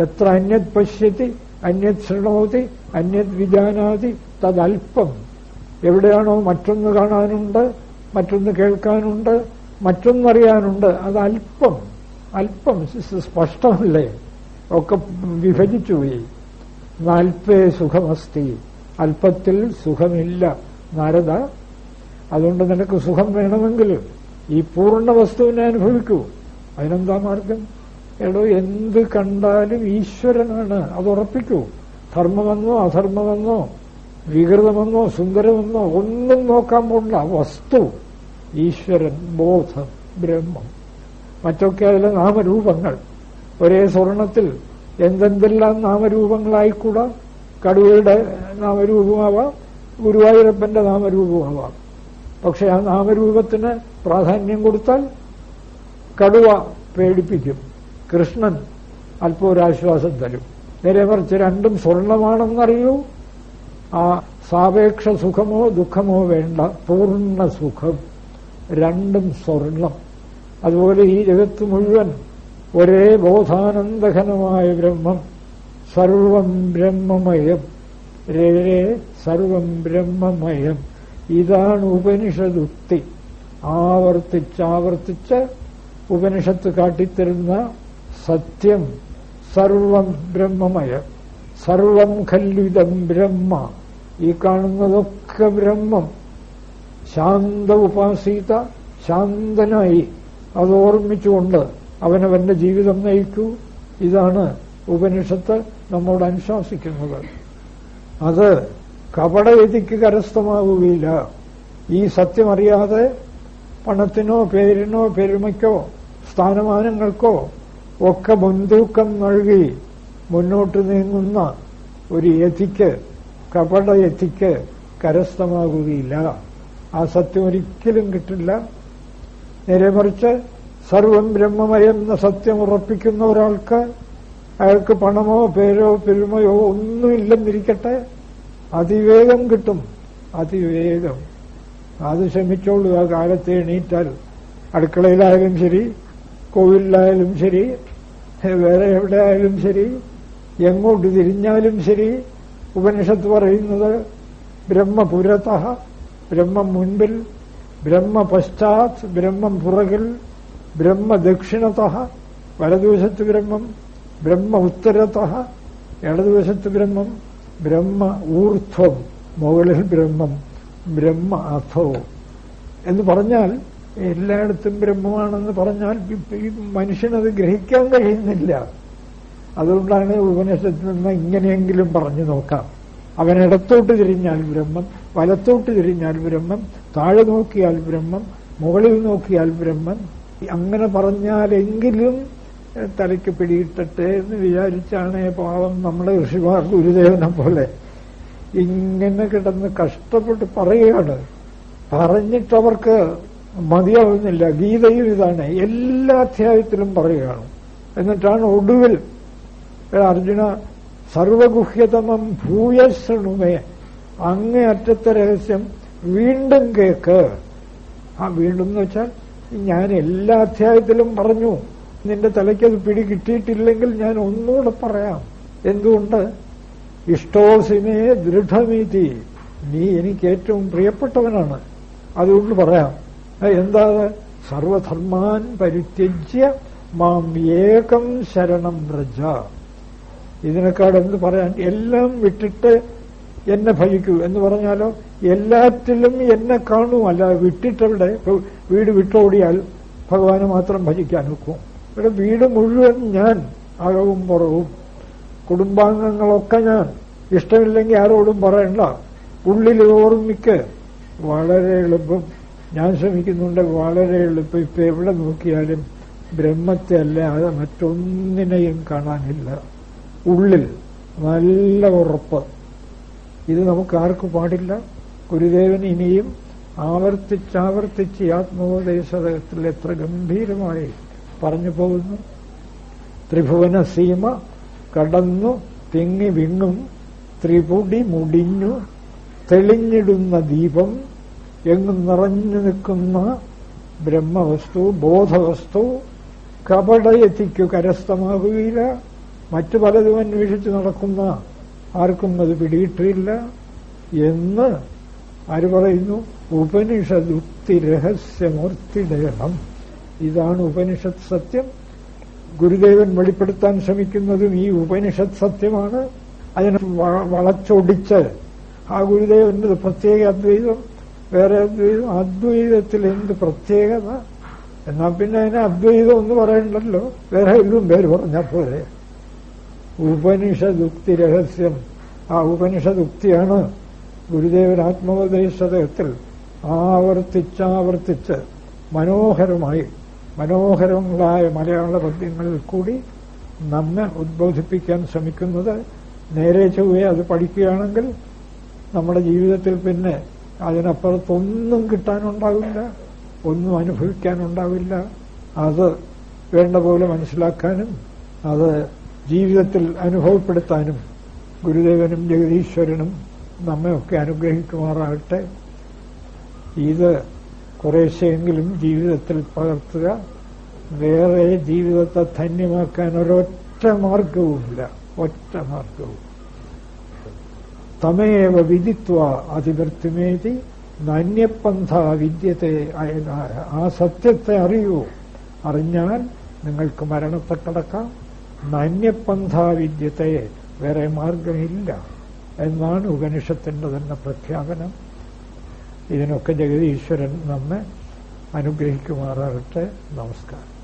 [SPEAKER 1] എത്ര അന്യത് പശ്യതി അന്യത് ശൃണോതി അന്യത് വിജാനാതി തദൽപ്പം. എവിടെയാണോ മറ്റൊന്ന് കാണാനുണ്ട്, മറ്റൊന്ന് കേൾക്കാനുണ്ട്, മറ്റൊന്നറിയാനുണ്ട്, അത് അല്പം. അല്പം സ്പഷ്ടമല്ലേ? ഒക്കെ വിഭജിച്ചുപോയി. അല്പേ സുഖമസ്തി, അല്പത്തിൽ സുഖമില്ല നാരദ. അതുകൊണ്ട് നിനക്ക് സുഖം വേണമെങ്കിൽ ഈ പൂർണ്ണ വസ്തുവിനെ അനുഭവിക്കൂ. അതിനെന്താ മാർഗം? എടോ, എന്ത് കണ്ടാലും ഈശ്വരനാണ്, അത് ഉറപ്പിക്കൂ. ധർമ്മമെന്നോ അധർമ്മമെന്നോ വികൃതമെന്നോ സുന്ദരമെന്നോ ഒന്നും നോക്കാൻ പോണ്ട. വസ്തു, ഈശ്വരൻ, ബോധം, ബ്രഹ്മം. മറ്റൊക്കെ അതിലെ നാമരൂപങ്ങൾ. ഒരേ സ്വർണത്തിൽ എന്തെന്തെല്ലാം നാമരൂപങ്ങളായിക്കൂടാ. കടുവയുടെ നാമരൂപമാവാം, ഗുരുവായൂരപ്പന്റെ നാമരൂപമാവാം. പക്ഷെ ആ നാമരൂപത്തിന് പ്രാധാന്യം കൊടുത്താൽ കടുവ പേടിപ്പിക്കും, കൃഷ്ണൻ അല്പം ഒരാശ്വാസം തരും. നേരെ മറിച്ച് രണ്ടും സ്വർണമാണെന്നറിയൂ, ആ സാപേക്ഷ സുഖമോ ദുഃഖമോ വേണ്ട, പൂർണ്ണ സുഖം, രണ്ടും സ്വർണം. അതുപോലെ ഈ ജഗത്ത് മുഴുവൻ ഒരേ ബോധാനന്ദഘനമായ ബ്രഹ്മം, സർവം ബ്രഹ്മമയം, രേ സർവം ബ്രഹ്മമയം. ഇതാണ് ഉപനിഷദുക്തി. ആവർത്തിച്ചാവർത്തിച്ച് ഉപനിഷത്ത് കാട്ടിത്തരുന്ന സത്യം. സർവം ബ്രഹ്മമയം, സർവം ഖല്വിദം ബ്രഹ്മ. ഈ കാണുന്നതൊക്കെ ബ്രഹ്മം. ശാന്ത ഉപാസീത, ശാന്തനായി അതോർമ്മിച്ചുകൊണ്ട് അവനവന്റെ ജീവിതം നയിക്കൂ. ഇതാണ് ഉപനിഷത്ത് നമ്മോട് അനുശാസിക്കുന്നത്. അത് കപടയതിക്ക് കരസ്ഥമാവുകയില്ല. ഈ സത്യമറിയാതെ പണത്തിനോ പേരിനോ പെരുമയ്ക്കോ സ്ഥാനമാനങ്ങൾക്കോ ഒക്കെ മുൻതൂക്കം നൽകി മുന്നോട്ട് നീങ്ങുന്ന ഒരു യതിക്ക്, കപടയതിക്ക് കരസ്ഥമാകുകയില്ല. ആ സത്യം ഒരിക്കലും കിട്ടില്ല. നേരെ മറിച്ച് സർവം ബ്രഹ്മമയം എന്ന സത്യം ഉറപ്പിക്കുന്ന ഒരാൾക്ക് അയാൾക്ക് പണമോ പേരോ പെരുമയോ ഒന്നുമില്ലെന്നിരിക്കട്ടെ, അതിവേഗം കിട്ടും, അതിവേഗം. അത് ശ്രമിച്ചോളൂ. ആ കാലത്ത് എണീറ്റാൽ അടുക്കളയിലായാലും ശരി, കോവിലിലായാലും ശരി, വേറെ എവിടെ ആയാലും ശരി, എങ്ങോട്ട് തിരിഞ്ഞാലും ശരി, ഉപനിഷത്ത് പറയുന്നത് ബ്രഹ്മപുരതഃ, ബ്രഹ്മം മുൻപിൽ, ബ്രഹ്മ പശ്ചാത്, ബ്രഹ്മം പുറകിൽ, ബ്രഹ്മ ദക്ഷിണതഃ, വലതുവശത്ത് ബ്രഹ്മം, ബ്രഹ്മ ഉത്തരതഃ, ഇടതുവശത്ത് ബ്രഹ്മം, ബ്രഹ്മ ഊർധ്വം, മുകളിൽ ബ്രഹ്മം, ബ്രഹ്മ അധോ എന്ന് പറഞ്ഞാൽ എല്ലായിടത്തും ബ്രഹ്മമാണെന്ന് പറഞ്ഞാൽ ഈ മനുഷ്യനത് ഗ്രഹിക്കാൻ കഴിയുന്നില്ല. അതുകൊണ്ടാണ് ഉപനിഷത്തിൽ നിന്ന് ഇങ്ങനെയെങ്കിലും പറഞ്ഞു നോക്കാം. അവൻ ഇടത്തോട്ട് തിരിഞ്ഞാൽ ബ്രഹ്മം, വലത്തോട്ട് തിരിഞ്ഞാൽ ബ്രഹ്മം, താഴെ നോക്കിയാൽ ബ്രഹ്മം, മുകളിൽ നോക്കിയാൽ ബ്രഹ്മം. അങ്ങനെ പറഞ്ഞാലെങ്കിലും തലയ്ക്ക് പിടിയിട്ടട്ടെ എന്ന് വിചാരിച്ചാണ് പാവം നമ്മുടെ ഋഷിമാർ ഗുരുദേവനെ പോലെ ഇങ്ങനെ കിടന്ന് കഷ്ടപ്പെട്ട് പറയുകയാണ്. പറഞ്ഞിട്ടവർക്ക് മതിയാവുന്നില്ല. ഗീതയും ഇതാണ്, എല്ലാ അധ്യായത്തിലും പറയുകയാണ്. എന്നിട്ടാണ് ഒടുവിൽ അർജുന സർവഗുഹ്യതമം ഭൂയശൃണുമേ, അങ്ങേയറ്റത്തെ രഹസ്യം വീണ്ടും കേക്ക്. ആ വീണ്ടും എന്ന് വെച്ചാൽ ഞാൻ എല്ലാ അധ്യായത്തിലും പറഞ്ഞു, നിന്റെ തലയ്ക്കത് പിടി കിട്ടിയിട്ടില്ലെങ്കിൽ ഞാൻ ഒന്നുകൂടെ പറയാം. എന്തുകൊണ്ട്? ഇഷ്ടോസിമേ ദൃഢമീതി, നീ എനിക്ക് ഏറ്റവും പ്രിയപ്പെട്ടവനാണ്, അതുകൊണ്ട് പറയാം. എന്താ? സർവധർമാൻ പരിത്യജ്യ മാം ഏകം ശരണം വ്രജ. ഇതിനേക്കാൾ എന്ത് പറയാൻ? എല്ലാം വിട്ടിട്ട് എന്നെ ഭജിക്കൂ എന്ന് പറഞ്ഞാലോ? എല്ലാറ്റിലും എന്നെ കാണൂ, അല്ല വിട്ടിട്ടവിടെ വീട് വിട്ടോടിയാൽ ഭഗവാനെ മാത്രം ഭജിക്കാൻ നോക്കും. ഇവിടെ വീട് മുഴുവൻ ഞാൻ, അകവും പുറവും, കുടുംബാംഗങ്ങളൊക്കെ ഞാൻ. ഇഷ്ടമില്ലെങ്കിൽ ആരോടും പറയണ്ട, ഉള്ളിൽ ഓർമ്മിക്ക്. വളരെ എളുപ്പം. ഞാൻ ശ്രമിക്കുന്നുണ്ട്, വളരെ എളുപ്പം. ഇപ്പൊ എവിടെ നോക്കിയാലും ബ്രഹ്മത്തെ അല്ലാതെ മറ്റൊന്നിനെയും കാണാനില്ല. ഉള്ളിൽ നല്ല ഉറപ്പ്. ഇത് നമുക്ക് ആർക്കും പാടില്ല. ഗുരുദേവൻ ഇനിയും ആവർത്തിച്ചാവർത്തിച്ച് ആത്മോപദേശത്തിൽ എത്ര ഗംഭീരമായി പറഞ്ഞു പോകുന്നു. ത്രിഭുവന സീമ കടന്നു തിങ്ങി വിങ്ങും ത്രിപുടി മുടിഞ്ഞു തെളിഞ്ഞിടുന്ന ദീപം, എങ്ങും നിറഞ്ഞു നിൽക്കുന്ന ബ്രഹ്മവസ്തു, ബോധവസ്തു കപടയതിക്കു കരസ്ഥമാകുകയില്ല. മറ്റു പലതും അന്വേഷിച്ച് നടക്കുന്ന ആർക്കും അത് പിടിയിട്ടില്ല എന്ന് ആര് പറയുന്നു? ഉപനിഷദുക്തി രഹസ്യമൂർത്തിടയണം. ഇതാണ് ഉപനിഷത്ത് സത്യം. ഗുരുദേവൻ വെളിപ്പെടുത്താൻ ശ്രമിക്കുന്നതും ഈ ഉപനിഷത്ത് സത്യമാണ്. അതിനെ വളച്ചൊടിച്ച് ആ ഗുരുദേവന്റെ പ്രത്യേക അദ്വൈതം, വേറെ അദ്വൈതം, അദ്വൈതത്തിൽ എന്ത് പ്രത്യേകത? എന്നാ പിന്നെ അതിനെ അദ്വൈതം എന്ന് പറയണ്ടല്ലോ, വേറെ എല്ലാം പേര് പറഞ്ഞാൽ പോലെ. ഉപനിഷദുക്തി രഹസ്യം, ആ ഉപനിഷദുക്തിയാണ് ഗുരുദേവൻ ആത്മോപദേശത്തിൽ ആവർത്തിച്ചാവർത്തിച്ച് മനോഹരങ്ങളായ മലയാള പദ്യങ്ങളിൽ കൂടി നമ്മെ ഉദ്ബോധിപ്പിക്കാൻ ശ്രമിക്കുന്നത്. നേരെ ചൊവ്വേ അത് പഠിക്കുകയാണെങ്കിൽ നമ്മുടെ ജീവിതത്തിൽ പിന്നെ അതിനപ്പുറത്തൊന്നും കിട്ടാനുണ്ടാവില്ല, ഒന്നും അനുഭവിക്കാനുണ്ടാവില്ല. അത് വേണ്ട പോലെ മനസ്സിലാക്കാനും അത് ജീവിതത്തിൽ അനുഭവപ്പെടുത്താനും ഗുരുദേവനും ജഗദീശ്വരനും നമ്മെയൊക്കെ അനുഗ്രഹിക്കുമാറാകട്ടെ. ഇത് കുറേശ്ശെയെങ്കിലും ജീവിതത്തിൽ പകർത്തുക. വേറെ ജീവിതത്തെ ധന്യമാക്കാൻ ഒരൊറ്റ മാർഗവുമില്ല, ഒറ്റ മാർഗവും. തമേവ വിദിത്വ അതിവൃത്തിമേതി നന്യപന്ഥ വിദ്യത്തെ. ആ സത്യത്തെ അറിയൂ, അറിഞ്ഞാൽ നിങ്ങൾക്ക് മരണത്തെ കടക്കാം. നന്യപന്ഥ വിദ്യത്തെ, വേറെ മാർഗമില്ല എന്നാണ് ഉപനിഷത്തിന്റെ തന്നെ പ്രഖ്യാപനം. ഇതിനൊക്കെ ജഗദീശ്വരൻ നമ്മെ അനുഗ്രഹിക്കുമാറാകട്ടെ. നമസ്കാരം.